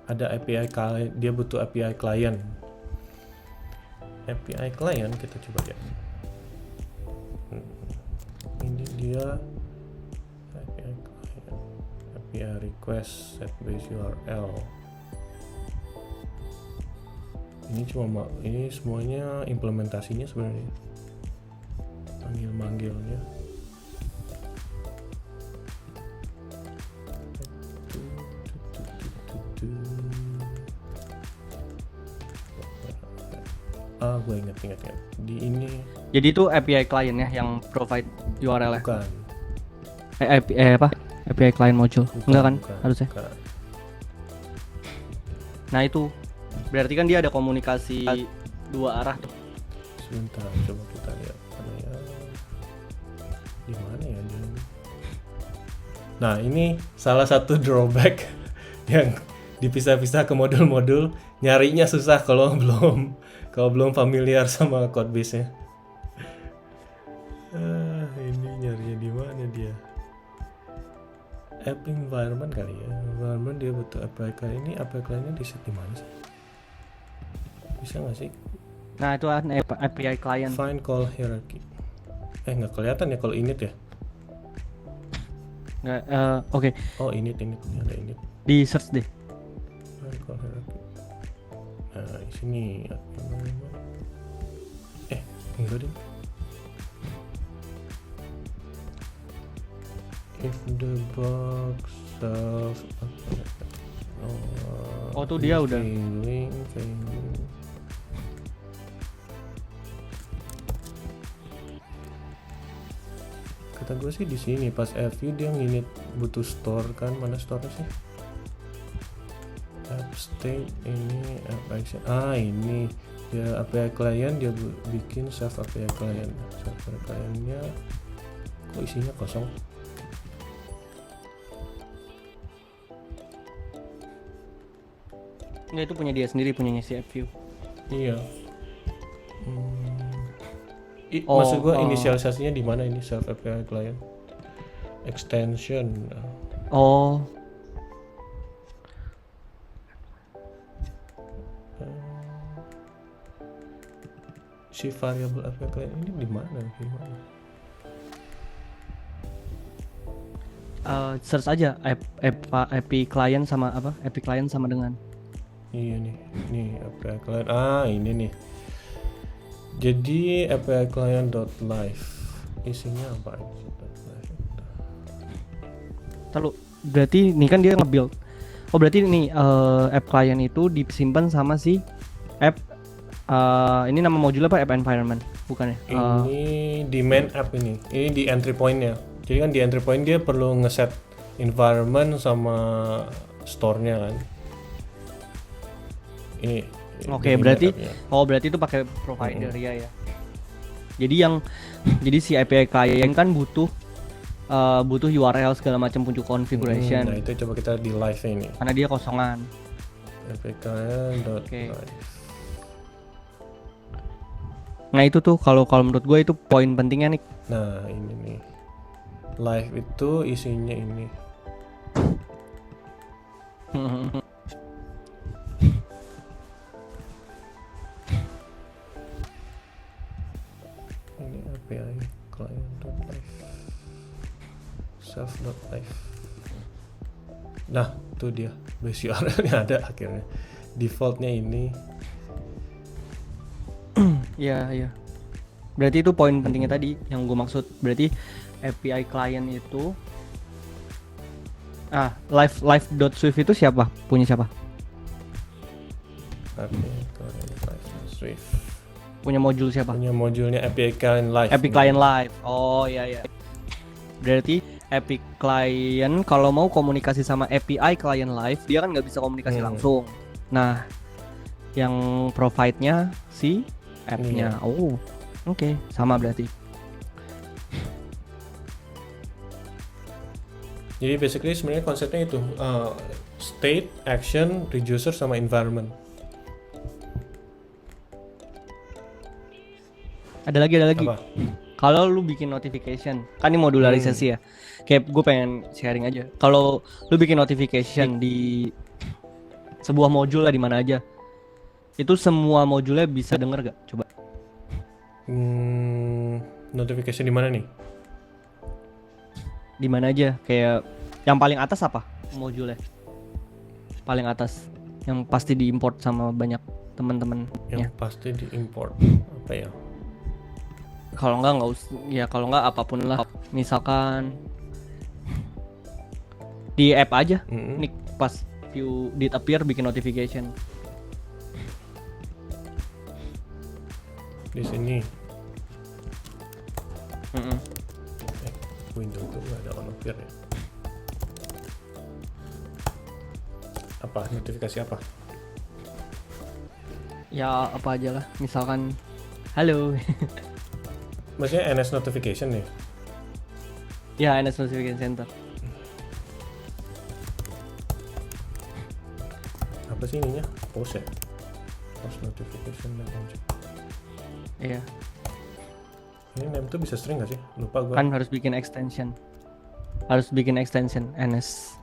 Ada API client, dia butuh API client. API client kita coba lihat. Ini dia API client, API request set base URL. Ini semuanya implementasinya sebenarnya, manggilnya. Gue ingat di ini. Jadi itu API client ya yang provide URL-nya. Bukan. API client module. Enggak kan? Bukan. Harusnya. Nah, itu berarti kan dia ada komunikasi dua arah tuh. Sebentar, coba kita lihat mana ya. Di mana ya dia? Nah, ini salah satu drawback yang dipisah-pisah ke modul-modul, nyarinya susah kalau belum familiar sama codebase-nya. Ini nyarinya di mana dia? App environment kali ya. Environment dia butuh API client. Ini API client-nya di set di mana sih? Bisa nggak sih? Nah, itu kan API client. Find call hierarchy. Nggak kelihatan ya kalau init ya? Nggak, oke. Oh, init ada init. Di search deh. Find call hierarchy. Nah, di sini. Enggak deh. If the box self Oh, tuh dia udah. failing. Kata gue sih di sini pas FU dia nginit butuh store kan, mana store sih? App state ini app action. Ini dia API client, dia bikin self API client. Self API clientnya kok isinya kosong? Nggak, itu punya dia sendiri, punyanya si AppView. Iya. Maksud gua oh. inisialisasinya di mana ini self API client? Extension. Oh, Si variable API client ini di mana? search aja API client sama apa? API client sama dengan. Iya nih API client. Ini nih. Jadi API client.live isinya apa? Lalu berarti ini kan dia nge-build. Oh, berarti ini app client itu disimpan sama si app. Ini nama modulnya apa? App environment, bukan ya? Ini di main app ini di entry point-nya. Jadi kan di entry point dia perlu ngeset environment sama store-nya kan. Ini. Oke, berarti berarti itu pakai provider ya. Jadi si API client kan butuh URL segala macam untuk configuration. Nah, itu coba kita di live ini. Karena dia kosongan. API client.live. Nah, itu tuh kalau menurut gue itu poin pentingnya nih. Nah, ini nih. Live itu isinya ini. Ini API client.live self.live. Nah, Itu dia base URL-nya ada akhirnya. Defaultnya ini. Iya. Berarti itu poin pentingnya tadi yang gue maksud. Berarti API client itu live.swift itu siapa? Punya siapa? Swift. Punya modul siapa? Punya modulnya API Client Live. Epic Client Live. Oh iya. Berarti Epic Client kalau mau komunikasi sama API Client Live, dia kan nggak bisa komunikasi langsung. Nah, yang provide-nya si app-nya. Oh, oke. Sama berarti. Jadi basically sebenarnya konsepnya itu state, action, reducer sama environment. Ada lagi. Apa? Kalau lu bikin notification, kan ini modularisasi ya. Kayak gue pengen sharing aja. Kalau lu bikin notification di sebuah modul lah di mana aja, itu semua modulnya bisa denger gak? Coba. Notification di mana nih? Di mana aja? Kayak yang paling atas apa modulnya? Paling atas, yang pasti diimport sama banyak teman-teman. Yang pasti diimport apa ya? Kalau nggak usah, ya kalau nggak apapun lah. Misalkan di app aja, nih pas view did appear bikin notification. Di sini. Mm-mm. Window itu nggak ada on appear ya? Apa notifikasi apa? Ya apa aja lah, misalkan halo. Maksudnya NS notification ya? Ya NS Notification Center. Apa sih ininya? Post ya? Post notification dan object. Iya. Ini name tuh bisa string gak sih? Lupa gua. Kan harus bikin extension. NS.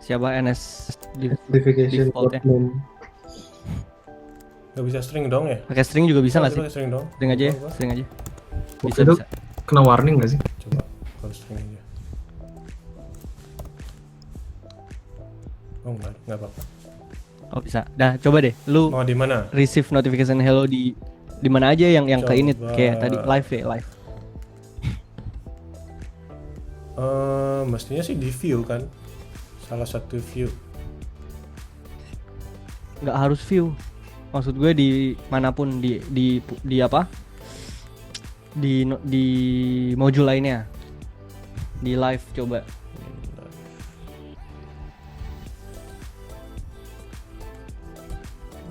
Siapa NS Notification default ya? name. Gak bisa string dong ya? Pakai string juga bisa nggak sih? Pakai string dong. String aja ya, Lupa gua. string aja. Waktu itu kena warning gak sih? Coba kalau string aja. Oh enggak apa-apa. Oh bisa. Dah coba deh, lu Mau di mana? receive notification hello di mana aja yang ke init Coba. kayak tadi live ya live. Mestinya sih di view kan. Salah satu view. Nggak harus view. Maksud gue di manapun di apa? Di modul lainnya. Di live coba.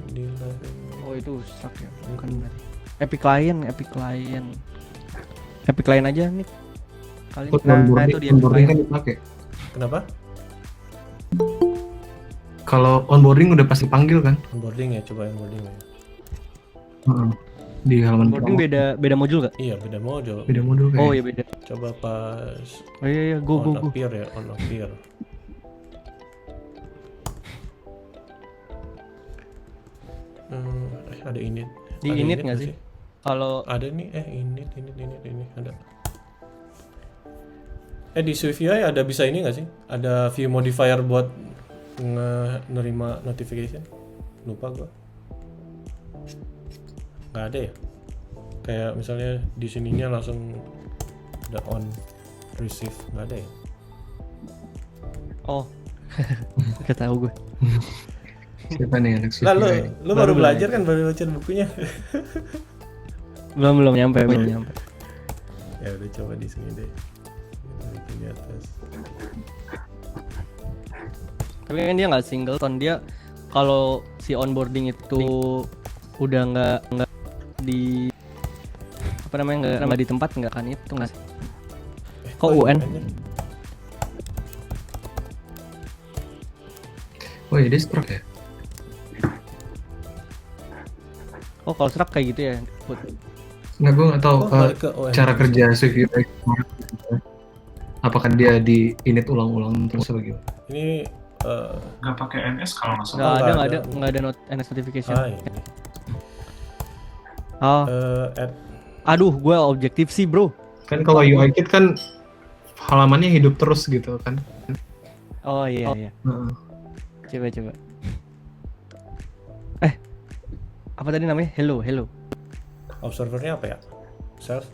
Di live. Oh itu stuck ya, bukan berarti. Epic Client aja nih. Kali Code nah onboarding, itu dia Epic onboarding kan Client. dipakai. Kenapa? Kalau onboarding udah pasti panggil kan? Onboarding ya, coba onboarding ya. Di halaman Onboarding beda modul gak? Iya, beda modul. beda modul kayak. Oh iya beda. Coba pas Oh iya go. on appear ya, on appear. Ada init. Di Ada init nggak sih? Kalau Ada nih, init ada. Di Swift UI ada bisa ini nggak sih? Ada view modifier buat nerima notification? Lupa gua. Nggak ada ya? Kayak misalnya di sininya langsung ada on receive, nggak ada ya? oh nggak tahu gue. Siapa nih anak Lah CVI? lu baru belajar kan, baru baca bukunya. belum nyampe. Ya udah coba di sini deh. Di atas. Tapi kan dia nggak singleton, dia kalau si onboarding itu udah nggak di apa namanya nggak di tempat nggak kan itu nggak sih? Kok UN? Oh iya, dia struck ya? Oh kalau serak kayak gitu ya. Put. Nggak, gue nggak tahu balik ke ON. cara kerja Swift UI. Apakah dia di init ulang-ulang terus atau gitu? Ini nggak pakai NS kalau nggak salah. Nggak ada NS notification. ini. Oh, Add aduh, gue objektif sih bro. Kan kalau UI Kit kan halamannya hidup terus gitu kan? Oh iya iya. Heeh. Coba. Apa tadi namanya? Hello. Observernya apa ya? Self?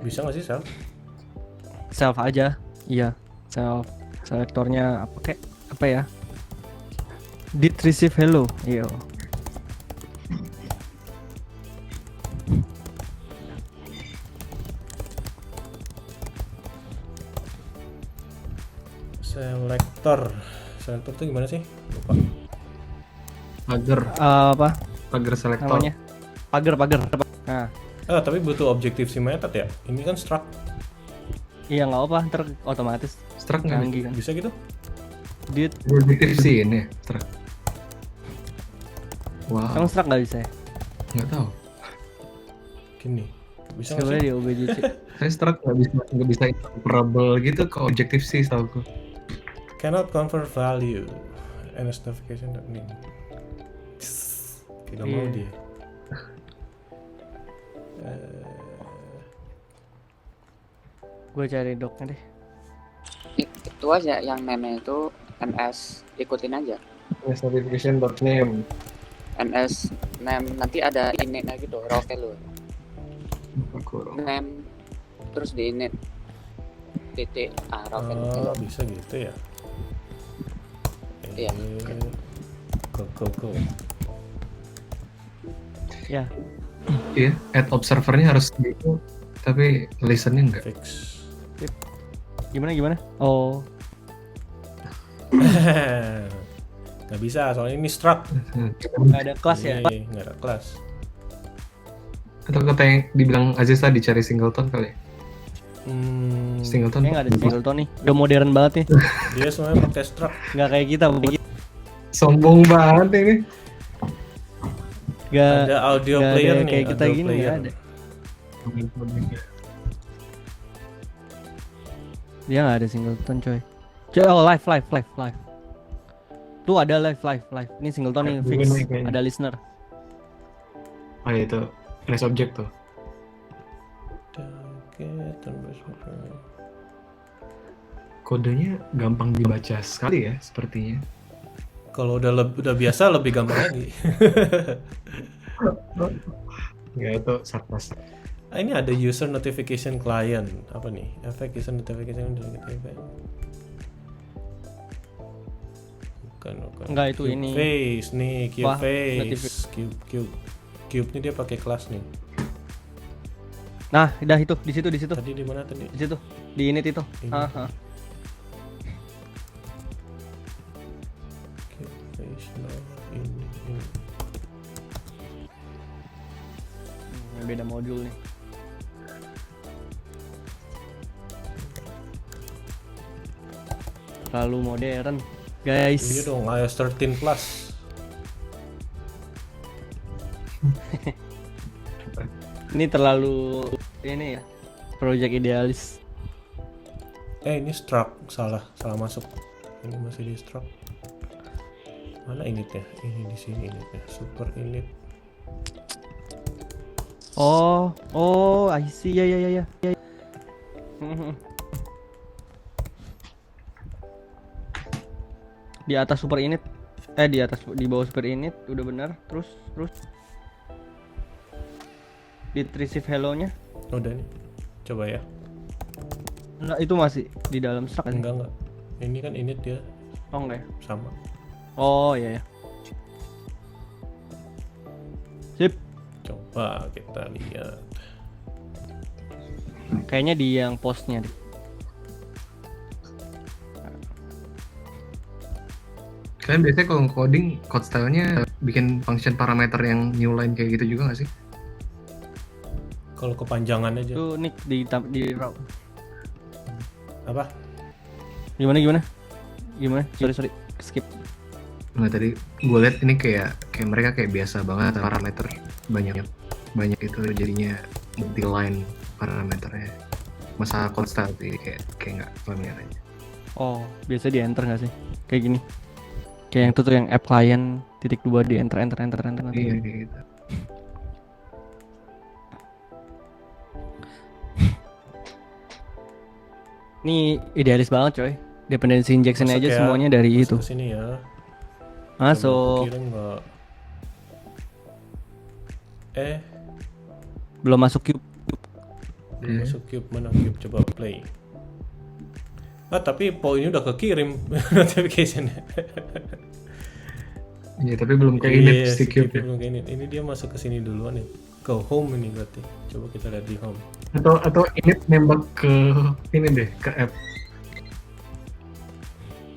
Bisa nggak sih self? Self aja. Iya. Self. Selektornya apa ya? Did receive hello. Iya. Selector tuh gimana sih? Lupa. Pagar Apa selektor. namanya? Pagar. Nah, Tapi butuh objektif si method ya. Ini kan struct. iya nggak apa, ntar otomatis Struct nggak canggih kan. Bisa gitu? Did objektif sih ini struct. Wow, kamu struct nggak bisa ya? nggak tahu. Gini. Bisa nggak Coba sih? di OBJC. Saya struct nggak bisa interoperable gitu ke objektif sih setahu. Cannot convert value. NS navigation name. Tidak mau Iya. dia. Gue cari doknya deh. Itu aja yang name itu ns, ikutin aja Notification.name. ns name, nanti ada initnya gitu, raw value name, terus di init titik raw value. Bisa gitu ya. Iya. Go. Ya, Iya, add observernya harus gitu, tapi listening nggak. Fix. gimana? Oh, Nggak bisa, soalnya ini struct. nggak ada kelas ya? Iya, nggak ada kelas. Atau kata yang dibilang Aziz tadi cari singleton kali ya? Singleton Kayaknya nggak ada singleton nih. Udah modern banget nih. Dia semuanya pakai struct. Nggak kayak kita, Bu. sombong banget ini. Nggak Ada audio nggak player ada nih. kayak kita audio gini, player. nggak ada. Dia nggak ada singleton, coy. Oh, live. Tuh ada live. Ini singleton nih fix. Kayaknya. Ada listener. Oh ya itu race object tuh. Kodenya gampang dibaca sekali ya sepertinya. Kalau udah biasa lebih gampang lagi. Ya itu sarkas. Ini ada user notification client. Apa nih? Efek user notification event. Bukan. Enggak, itu Cube ini. Face nih, Cube Wah, Face. Cube ini dia pakai kelas nih. Nah, udah itu di situ. Tadi di mana tadi? Di situ. Di init itu. Ini. Aha. Cube Face ini. Beda modul nih. Terlalu modern, guys. Iya dong, iOS 13 Plus. Ini terlalu ini ya. Project idealis. Ini struct, salah masuk. Ini masih di struct. Mana initnya? Ini di sini initnya. Super init. Oh, I see. Ya. Di atas super init. Di bawah super init udah benar. Terus di receive hello-nya. Udah nih. Coba ya. Enggak, itu masih di dalam struct kan? Enggak. Ini kan init dia Oh, enggak ya? sama. Oh, iya ya. Sip. Coba kita lihat. Kayaknya di yang postnya deh. Kalian biasanya kalau coding code style-nya bikin function parameter yang new line kayak gitu juga nggak sih? Kalau kepanjangan aja. Tuh Nick di route. Apa? Gimana? Sorry, skip. Nah tadi gue lihat ini kayak mereka kayak biasa banget parameter banyak itu jadinya multi line parameternya. Masa code style sih kayak nggak familiar aja. Oh, biasa di enter nggak sih? Kayak gini. Kayak yang tuh yang app client .2 di enter. Iya kayak gitu. Ini idealis banget, coy. Dependency injection Masuk aja ya, semuanya dari masuk itu. ke sini ya. Masuk. Kirim nggak? Belum masuk cube. Belum masuk cube, mana cube, coba play. Tapi poinnya udah kekirim notification-nya. Iya, tapi belum ke init Iya, si cube. belum ke init. Ini dia masuk ke sini duluan nih. Ke home ini berarti. Coba kita lihat di home. Atau init nembak ke ini deh, ke app.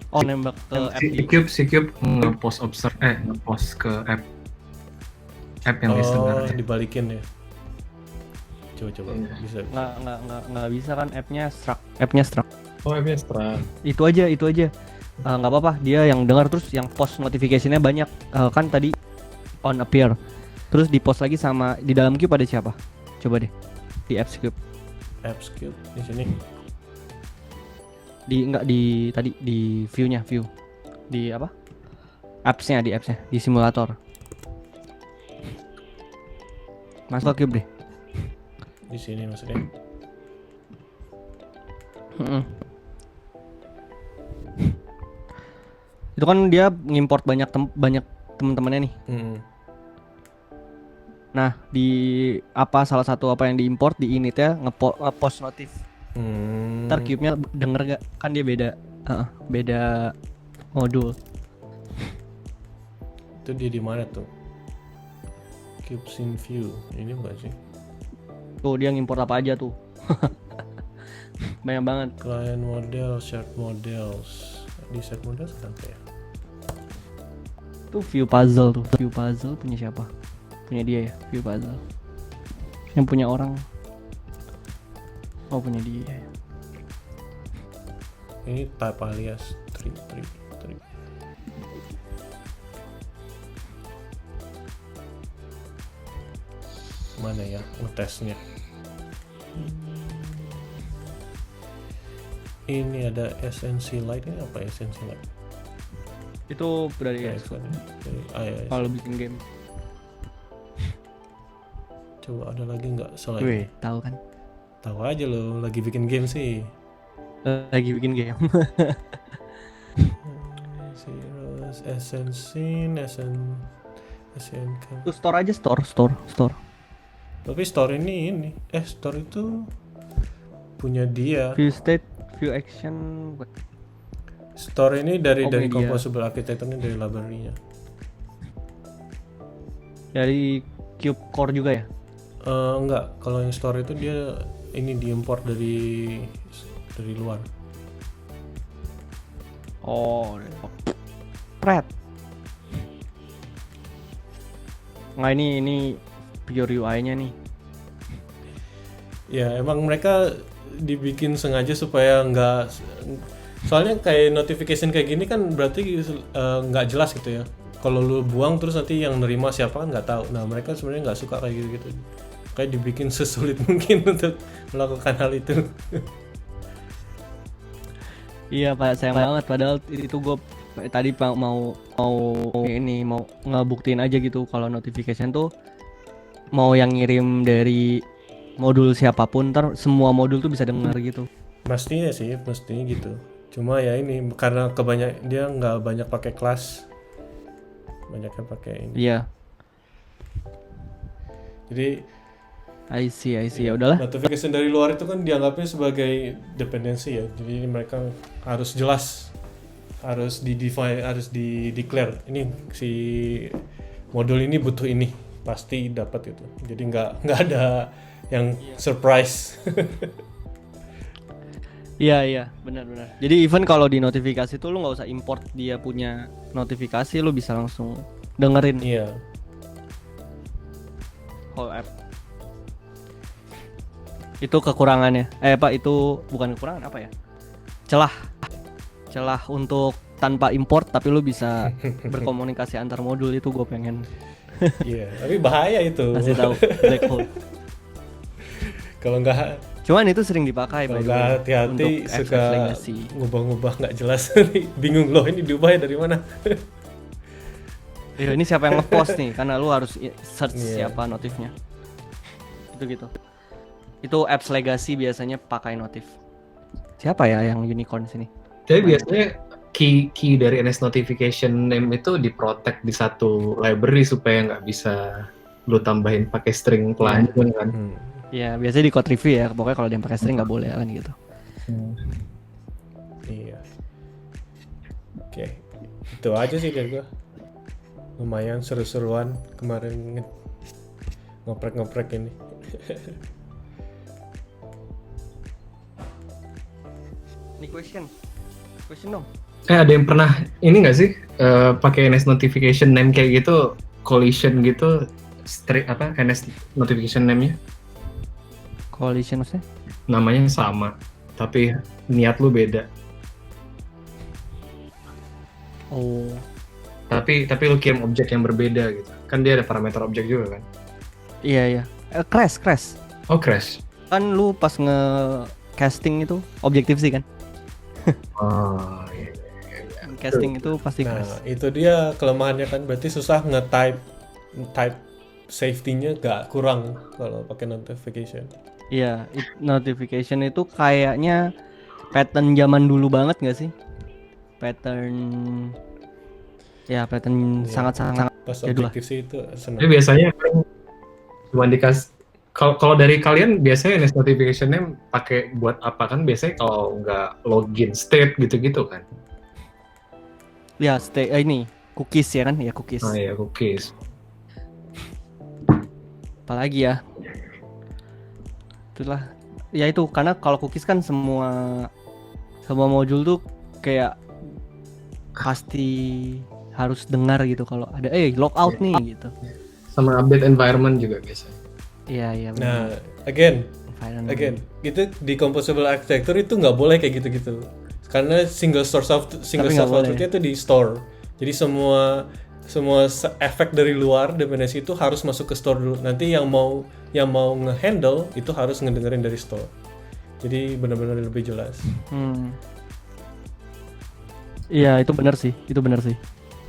Oh, nembak ke app Si cube nge-post nge-post ke app yang listener. Dibalikin ya. Coba Iya. bisa. nggak bisa kan appnya struck. Oh, appnya Strand. Itu aja nggak apa-apa, dia yang dengar terus yang post notification-nya banyak. Kan tadi on appear terus di post lagi sama di dalam cube ada siapa, coba deh di apps cube, Apps cube di sini. tadi di view di apa, appsnya di simulator, masuk ke cube deh. Di sini maksudnya. Itu kan dia ngimport banyak teman-temannya nih. Nah, di salah satu apa yang diimport di initnya nge-post notif. Ntar cube-nya denger gak? Kan dia beda modul. Itu dia di mana tuh? Cubes in view. Ini bukan sih? Tuh dia ngimport apa aja tuh. Banyak banget. Client model, shared models. Di shared models kan ya? Tuh view puzzle punya siapa? Punya dia ya, view puzzle. Yang punya orang. Oh, punya dia ya. Ini type alias 3. Mana ya ngetesnya? Ini ada SNC Lite. Ini apa SNC Lite? Itu dari ya. Kalau bikin game. Coba ada lagi nggak selain? Wih, tahu kan? Tahu aja lo lagi bikin game sih. Lagi bikin game. SNC. Tuh store aja store. Tapi store ini store itu punya dia. View state, view action. Store ini dari media. Composable Architecture, ini dari library-nya. Dari Cube Core juga ya? Enggak, kalau yang store itu dia ini diimport dari luar. Oh, Pret. Nggak, ini pure UI-nya nih. Ya emang mereka dibikin sengaja supaya nggak, soalnya kayak notification kayak gini kan berarti nggak jelas gitu ya. Kalau lu buang terus nanti yang nerima siapa kan nggak tahu. Nah mereka sebenarnya nggak suka kayak gitu. Kayak dibikin sesulit mungkin untuk melakukan hal itu. Iya Pak, sayang banget. Padahal itu gue tadi mau ngebuktiin aja gitu kalau notification tuh mau yang ngirim dari modul siapapun, ntar semua modul tuh bisa dengar gitu. Mestinya gitu. Cuma ya ini karena dia nggak banyak pakai kelas, banyaknya pakai ini. Iya. Jadi I see ya udahlah. notification dari luar itu kan dianggapnya sebagai dependensi ya. Jadi mereka harus jelas, harus di-define, harus di-declare. Ini si modul ini butuh ini, pasti dapat itu. Jadi nggak ada yang surprise. Iya benar. Jadi even kalau di notifikasi tuh lu nggak usah import dia punya notifikasi, lu bisa langsung dengerin Iya. whole app. Itu kekurangannya. Itu bukan kekurangan, apa ya? Celah untuk tanpa import tapi lu bisa berkomunikasi antar modul, itu gue pengen Iya, tapi bahaya itu. kasih tahu black hole. Kalau nggak Cuman itu sering dipakai Kalau by the nggak way, hati-hati untuk suka access legacy. ngubah-ngubah nggak jelas. Bingung loh ini diubahnya dari mana. Ini siapa yang ngepost nih? Karena lu harus search Iya. siapa notifnya. Itu gitu. Itu apps legacy biasanya pakai notif. Siapa ya yang unicorn sini? Tapi biasanya key dari NS notification name itu diprotect di satu library supaya nggak bisa lu tambahin pakai string telanjang kan. Ya biasanya di code review ya, pokoknya kalau dia yang pakai string nggak boleh kan gitu. Iya. Oke, itu aja sih dari gua. Lumayan seru-seruan kemarin ngoprek-ngoprek ini. Ini question dong. Ada yang pernah ini nggak sih pakai NS notification name kayak gitu collision gitu NS notification name-nya Collision maksudnya? namanya sama tapi niat lu beda. Oh. Tapi lu kirim objek yang berbeda gitu. Kan dia ada parameter objek juga kan. Iya. Crash. Oh, crash. Kan lu pas nge-casting itu objektif sih kan? Oh, iya. Casting itu pasti Nah, crash. itu dia kelemahannya kan, berarti susah nge-type safety-nya gak kurang kalau pakai notification. Iya, notification itu kayaknya pattern zaman dulu banget nggak sih? Pattern Iya. sangat-sangat Pas jadul lah. objektif sih itu Tapi senang. biasanya cuma dikasih kalau dari kalian biasanya NS notification name pakai buat apa kan biasanya kalau nggak login state gitu-gitu kan. Ya, ini cookies ya kan? Ya cookies. Oh iya, cookies. Apalagi ya? Itulah. Ya itu karena kalau cookies kan semua modul tuh kayak pasti harus dengar gitu kalau ada logout nih gitu. Sama update environment juga biasanya. Iya. Nah, again, Environment. gitu di composable architecture itu nggak boleh kayak gitu-gitu. Karena single source of nggak boleh. truth-nya itu di store. Jadi semua efek dari luar dependensi itu harus masuk ke store dulu. Nanti yang mau nge-handle itu harus ngedengerin dari store. Jadi benar-benar lebih jelas. Iya, itu benar sih.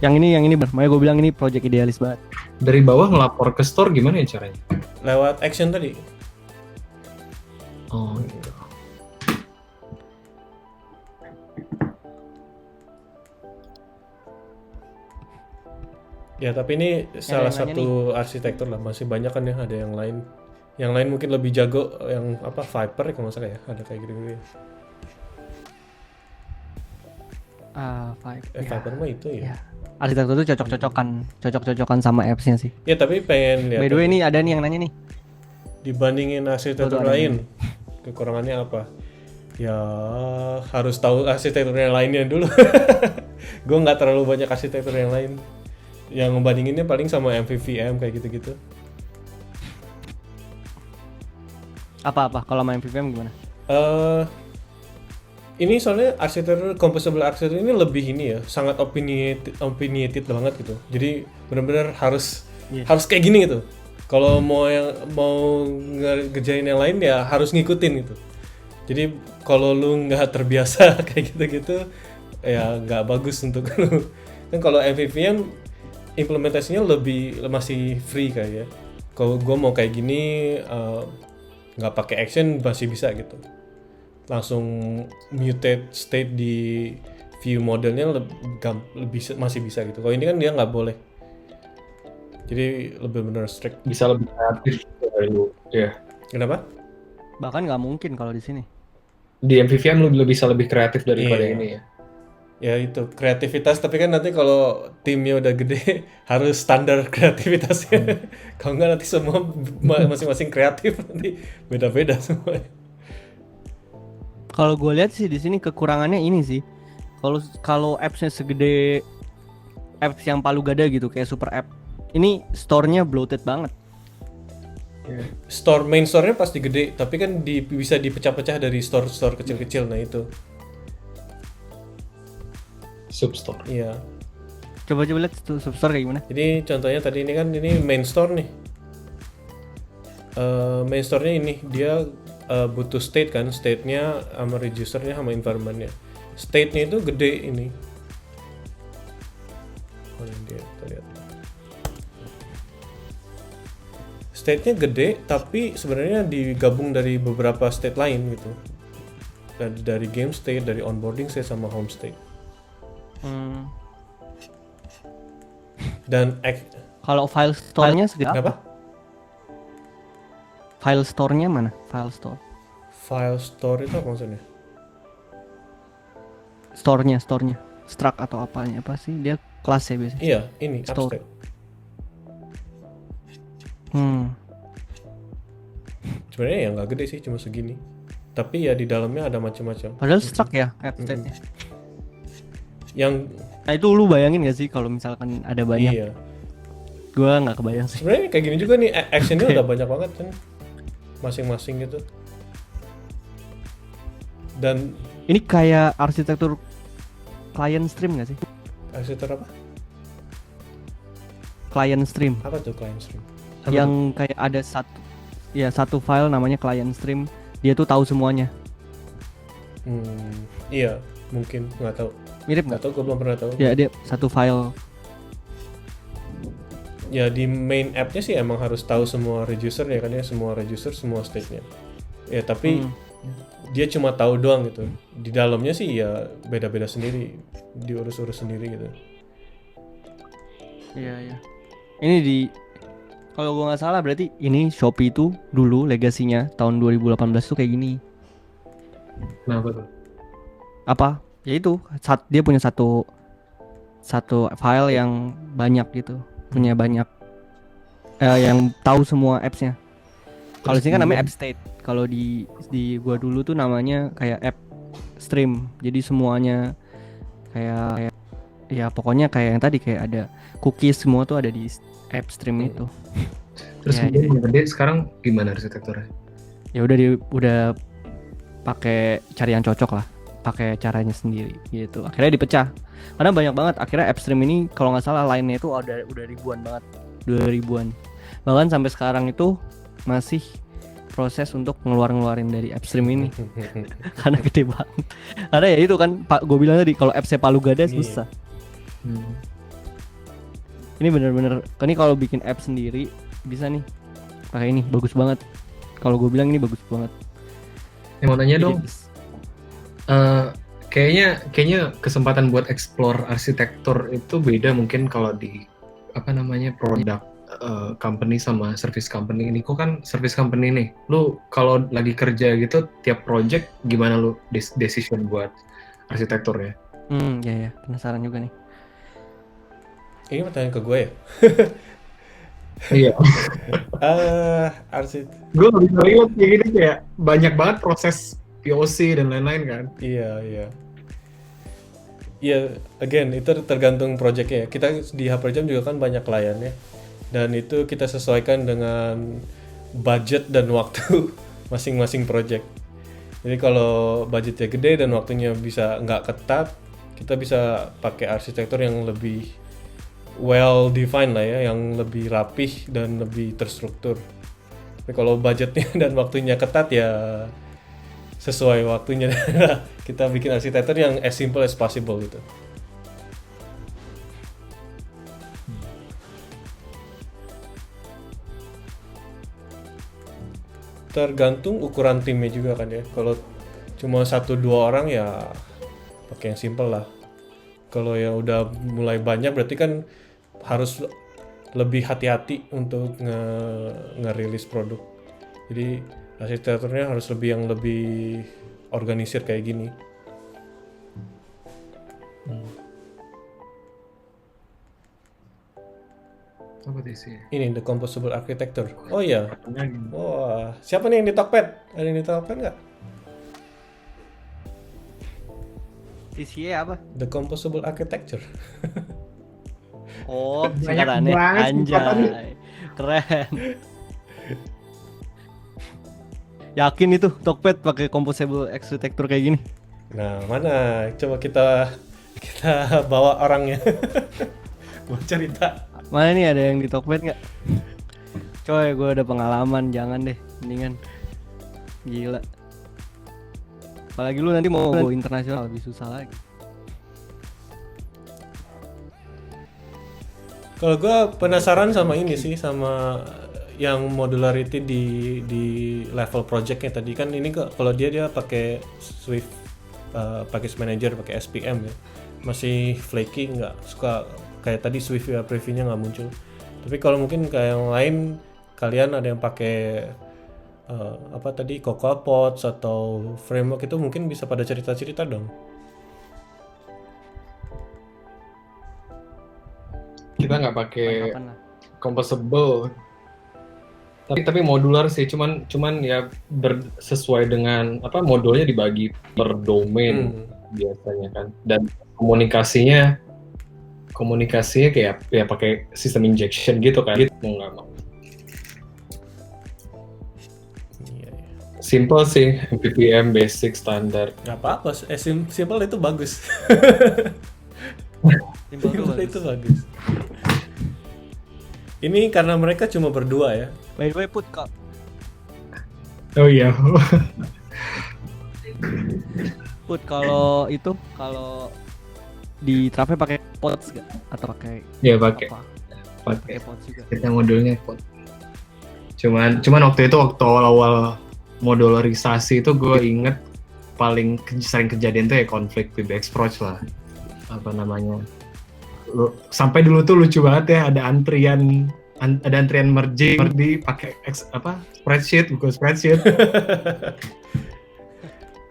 Yang ini benar. Makanya gue bilang ini project idealis banget. Dari bawah ngelapor ke store gimana ya caranya? Lewat action tadi. Oh gitu. Ya, tapi ini salah yang nanya satu arsitektur lah. Masih banyak kan ya, ada yang lain. Yang lain mungkin lebih jago, yang apa Viper kalau nggak salah ya, ada kayak gitu-gitu. Viper mah itu ya. Ya. Arsitektur itu cocok-cocokan sama apps-nya sih. Ya, tapi pengen lihat By the way ini ada nih yang nanya nih. dibandingin arsitektur Betul, ada lain, kekurangannya apa? Ya harus tahu arsitektur yang lainnya dulu. Gue nggak terlalu banyak arsitektur yang lain. Yang ngebandinginnya paling sama MVVM kayak gitu-gitu. Apa kalau main MVVM gimana? Ini soalnya arsitektur composable arsitektur ini lebih ini ya, sangat opinionated banget gitu. Jadi benar-benar harus kayak gini gitu. Kalau mau ngerjain yang lain ya harus ngikutin gitu. Jadi kalau lu nggak terbiasa kayak gitu-gitu ya nggak bagus untuk lu. Kan kalau MVVM implementasinya masih free kayak ya. Kalau gue mau kayak gini nggak pakai action masih bisa gitu. Langsung mutate state di view modelnya masih bisa gitu. Kalau ini kan dia nggak boleh. Jadi lebih benar strict. Bisa lebih kreatif dari lu. Ya. Kenapa? Bahkan nggak mungkin kalau di sini. Di MVVM lu bisa lebih kreatif daripada Iya. ini ya. Ya itu kreativitas, tapi kan nanti kalau timnya udah gede harus standar kreativitasnya. Kalau nggak nanti semua masing-masing kreatif nanti beda-beda semuanya. Kalau gue lihat sih di sini kekurangannya ini sih. Kalau apps-nya segede apps yang palu gada gitu kayak super app. Ini store-nya bloated banget. Main store-nya pasti gede, tapi kan bisa dipecah-pecah dari store kecil-kecil. Nah itu. Substore. Iya. Coba lihat substore kayak gimana. Jadi contohnya tadi ini kan ini main store nih. Main store-nya ini dia butuh state kan, state-nya sama register-nya sama environment-nya. State-nya itu gede ini. Oh ini dia, kita lihat. State-nya gede, tapi sebenarnya digabung dari beberapa state lain gitu. dari game state, dari onboarding state sama home state. Dan Kalau file store-nya segede apa? apa? File store-nya mana? File store. File store itu apa maksudnya? Store-nya. Struct atau apanya apa sih? Dia kelas ya biasanya. Iya, ini app Store. state. Sebenarnya ya nggak gede sih, cuma segini. Tapi ya di dalamnya ada macam-macam. Padahal struct ya app state-nya. Yang Nah itu lu bayangin gak sih kalau misalkan ada banyak? iya. Gua nggak kebayang sih. Sebenarnya kayak gini juga nih, actionnya udah banyak banget kan, masing-masing gitu. Dan Ini kayak arsitektur client stream gak sih? arsitektur apa? Client stream. Apa tuh client stream? Yang kayak ada satu file namanya client stream. Dia tuh tahu semuanya. Iya, mungkin nggak tahu. Mirip Nggak nggak? tahu, gue belum pernah tahu. Ya dia satu file. Ya di main app-nya sih emang harus tahu semua register ya kan ya, semua register, semua state-nya. Ya tapi dia cuma tahu doang gitu. Di dalamnya sih ya beda-beda sendiri, diurus-urus sendiri gitu. Iya. Ini kalau gua nggak salah berarti ini Shopee itu dulu legasinya tahun 2018 tuh kayak gini. Kenapa tuh? Apa? Ya itu, dia punya satu file yang banyak gitu. Punya banyak yang tahu semua apps-nya. Kalau sini kan namanya app state. Kalau di gua dulu tuh namanya kayak app stream. Jadi semuanya kayak ya pokoknya kayak yang tadi kayak ada cookies semua tuh ada di app stream itu. Terus Ya, kemudian yang gede sekarang gimana arsitekturnya? Ya udah pakai cari yang cocok lah, pakai caranya sendiri gitu. Akhirnya dipecah. Karena banyak banget. Akhirnya app stream ini kalau nggak salah line-nya itu udah ribuan banget, 2 ribuan. Bahkan sampai sekarang itu masih proses untuk ngeluarin dari app stream ini karena gede banget. Karena ya itu kan Pak gue bilang tadi kalau apps-nya palu gada susah. Ini bener-bener ini kalau bikin app sendiri bisa nih pakai ini bagus banget. Kalau gue bilang ini bagus banget. Yang mau nanya dong, Jadi, kayaknya kesempatan buat explore arsitektur itu beda mungkin kalau di produk company sama service company. Ini kok kan service company nih. Lu kalau lagi kerja gitu tiap project gimana lu decision buat arsitekturnya? ya penasaran juga nih. Ini pertanyaan ke gue ya? Iya. Gue nggak bisa lihat kayak gini, kayak banyak banget proses POC dan lain-lain kan. Iya. Ya, again itu tergantung projectnya. Kita di HPRJam juga kan banyak klien ya, dan itu kita sesuaikan dengan budget dan waktu masing-masing project. Jadi kalau budgetnya gede dan waktunya bisa nggak ketat, kita bisa pakai arsitektur yang lebih well defined lah ya, yang lebih rapih dan lebih terstruktur. Tapi kalau budgetnya dan waktunya ketat ya sesuai waktunya. Kita bikin arsitektur yang as simple as possible gitu. Tergantung ukuran timnya juga kan ya. Kalau cuma 1-2 orang ya pakai yang simple lah. Kalau yang udah mulai banyak berarti kan harus lebih hati-hati untuk ngerilis produk. Jadi arsitekturnya harus yang lebih organisir kayak gini. Apa sih? Ini the composable architecture. Oh iya. Wah, siapa nih yang di Tokped? Ada yang di Tokped nggak? TCA apa? The composable architecture. Oh, Banyak singkatannya banget singkatannya. anjay. Keren. Yakin itu Tokped pakai composable architecture kayak gini? Nah, mana? Coba kita bawa orangnya. Buat cerita. Mana nih ada yang di Tokped nggak? Coy, gue ada pengalaman, jangan deh, mendingan. Gila. Apalagi lu nanti mau go internasional lebih susah lagi. Kalau gue penasaran sama ini sih, sama yang modularity di level projectnya tadi kan. Ini kalau dia pakai Swift package manager pakai SPM ya, masih flaky, nggak suka kayak tadi Swift ya, previewnya nggak muncul. Tapi kalau mungkin kayak yang lain, kalian ada yang pakai apa tadi Cocoa Pods atau framework itu mungkin bisa pada cerita-cerita dong. Kita nggak pakai Kapan lah. composable, tapi modular sih, cuman ya sesuai dengan apa modulnya dibagi per domain biasanya kan, dan komunikasinya kayak ya pakai sistem injection gitu kan, gitu mau nggak mau. Iya, iya. Simple sih, MPPM basic standar. Nggak apa-apa, simple itu bagus. Simple tuh Simple bagus. itu bagus. Ini karena mereka cuma berdua ya. By the way, Put, Kak, Oh iya. kalau di Trave pakai pods gak? Atau pakai Ya pakai apa? pakai Pakai pods juga. kita modulnya kok. Cuman waktu awal modularisasi itu gue inget paling sering kejadian tuh ya konflik PBX Approach lah, apa namanya, sampai dulu tuh lucu banget ya, ada antrian merge pakai spreadsheet, buku spreadsheet.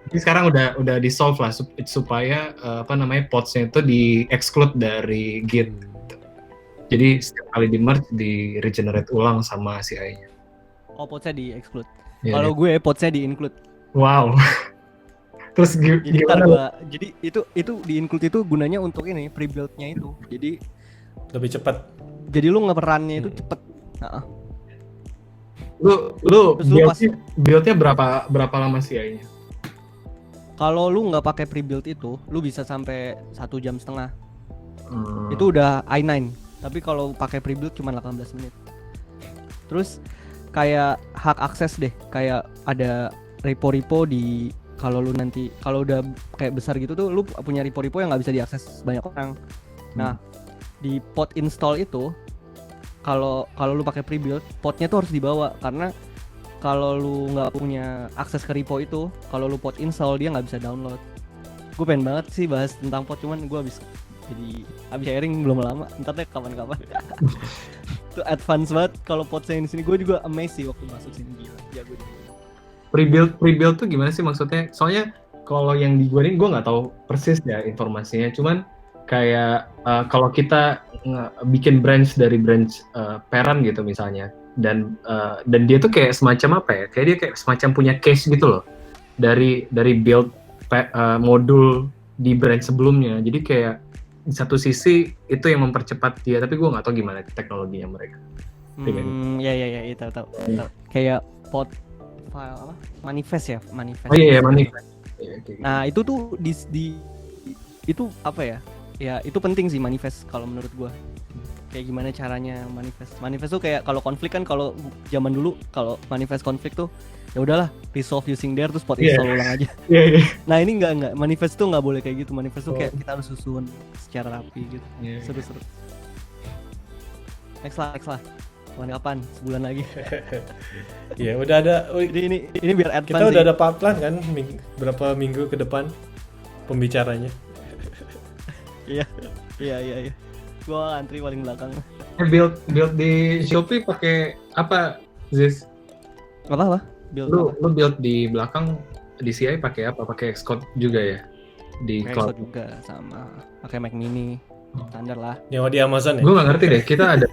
Tapi sekarang udah di solve lah supaya pods-nya itu di exclude dari Git. Jadi setiap kali di merge di regenerate ulang sama CI-nya. Oh, podsnya di exclude. Ya, Kalau gue podsnya di include. wow. Terus Jadi ntar gimana? jadi itu di include itu gunanya untuk ini pre-build-nya itu. Jadi Lebih cepat. lu ngeperannya itu cepet. Nah, Lu Terus lu build-nya berapa lama CI-nya? kalau lu nggak pakai pre-build itu, lu bisa sampai 1,5 jam. Hmm. Itu udah i9. Tapi kalau pakai pre-build cuma 18 menit. Terus kayak hak akses deh, kayak ada repo-repo di kalau lu nanti kalau udah kayak besar gitu tuh lu punya repo-repo yang nggak bisa diakses banyak orang. Nah, di pod install itu kalau lu pakai pre-build, podnya tuh harus dibawa karena kalau lu nggak punya akses ke repo itu, kalau lu pod install dia nggak bisa download. Gue pengen banget sih bahas tentang pod, cuman gue habis sharing belum lama. Ntar deh kapan-kapan. Itu advance banget kalau podsnya di sini. Gue juga amazed sih waktu masuk sini, gila. Jago juga. Pre-build tuh gimana sih maksudnya? Soalnya kalau yang di gue ini gue nggak tahu persis ya informasinya. Cuman kayak kalau kita bikin branch dari branch parent gitu misalnya, dan dia tuh kayak semacam apa ya? Kayak dia kayak semacam punya cache gitu loh dari build modul di branch sebelumnya. Jadi kayak di satu sisi itu yang mempercepat dia, tapi gue nggak tahu gimana teknologinya mereka. Ya, tahu. Kayak pod file apa? Manifest. Oh iya, manifest. Nah, itu tuh itu apa ya? Ya, itu penting sih manifest kalau menurut gua. Kayak gimana caranya manifest. Manifest tuh kayak kalau konflik kan, kalau zaman dulu kalau manifest konflik tuh ya udahlah resolve using there terus pod install ulang aja. Iya. Nah, ini enggak manifest tuh enggak boleh kayak gitu. Manifest tuh kayak kita harus susun secara rapi gitu. Seru-seru. Next lah. Kapan? Sebulan lagi. Ya udah ada. Jadi ini biar advance. Kita udah ada pipeline kan berapa minggu ke depan pembicaranya. Iya. Gua antri paling belakang. Build di Shopee pakai apa, Ziz? Apa? Build Lu build di belakang di CI pakai apa? Pakai Xcode juga ya? Di pakai cloud Xcode juga, sama pakai Mac Mini standar lah. Nyawa di Amazon ya. Gue nggak ngerti deh, kita ada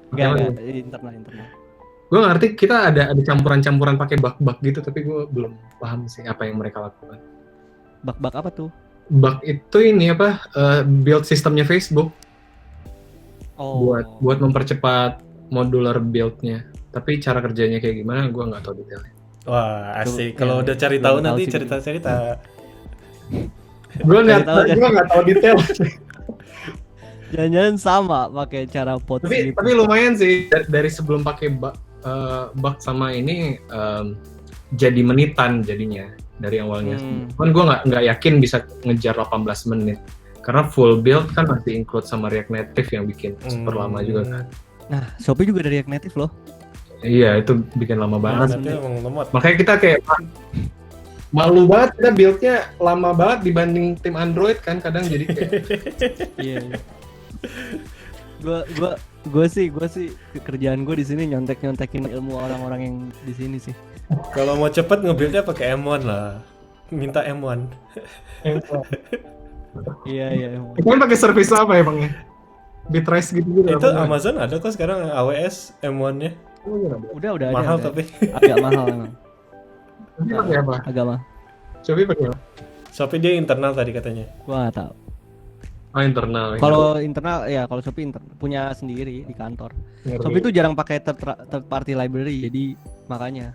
Enggak, di internal. gue nggak ngerti, kita ada campuran pakai bug gitu, tapi gue belum paham sih apa yang mereka lakukan. Bug apa tuh? Bug itu ini apa, build sistemnya Facebook buat mempercepat modular build-nya, tapi cara kerjanya kayak gimana gue nggak tahu detailnya. Wah, asik. Ya, Kalau udah cari tahu belum nanti tahu sih. cerita-cerita. Gue nggak tahu detail. Jangan-jangan sama pakai cara pot gitu. tapi lumayan sih, dari sebelum pakai bug sama ini jadi menitan jadinya dari awalnya. Cuman gue nggak yakin bisa ngejar 18 menit karena full build kan masih include sama React Native yang bikin super lama juga kan. Nah, Shopee juga dari React Native loh. Iya, itu bikin lama banget. Nanti emang lemot. Makanya kita kayak malu banget kita build-nya lama banget dibanding tim Android kan kadang jadi kayak Iya. Iya. Gue sih kerjaan gue di sini nyontekin ilmu orang-orang yang di sini sih. Kalau mau cepet nge-build-nya pakai M1 lah. Minta M1. Iya. kalian pakai service apa ya bang ya? Bitrace gitu Itu Amazon ada kok sekarang AWS M1-nya. Udah ada. Mahal udah. tapi. Agak mahal emang. Shopee pakai apa? Agak mahal. Shopee pakai apa? Shopee dia internal tadi katanya. Gua nggak tahu. Oh internal. Kalau internal ya kalau Shopee punya sendiri di kantor. Shopee tuh jarang pakai third party library, jadi makanya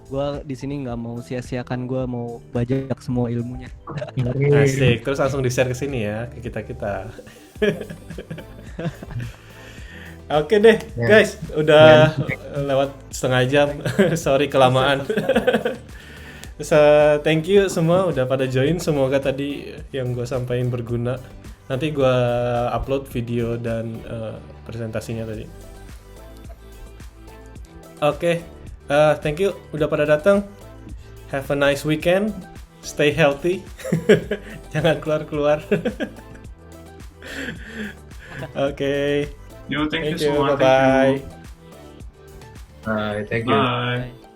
gua di sini nggak mau sia-siakan, gua mau bajak semua ilmunya. Asik, terus langsung di-share ke sini ya, ke kita-kita. Oke deh, guys, udah lewat setengah jam. Sorry kelamaan. So, thank you semua udah pada join. Semoga tadi yang gue sampaikan berguna. Nanti gue upload video dan presentasinya tadi. Oke, thank you udah pada datang. Have a nice weekend. Stay healthy. Jangan keluar-keluar. Oke. Yo, thank you Thank you. semua. Bye-bye. Thank you. Thank you. Bye.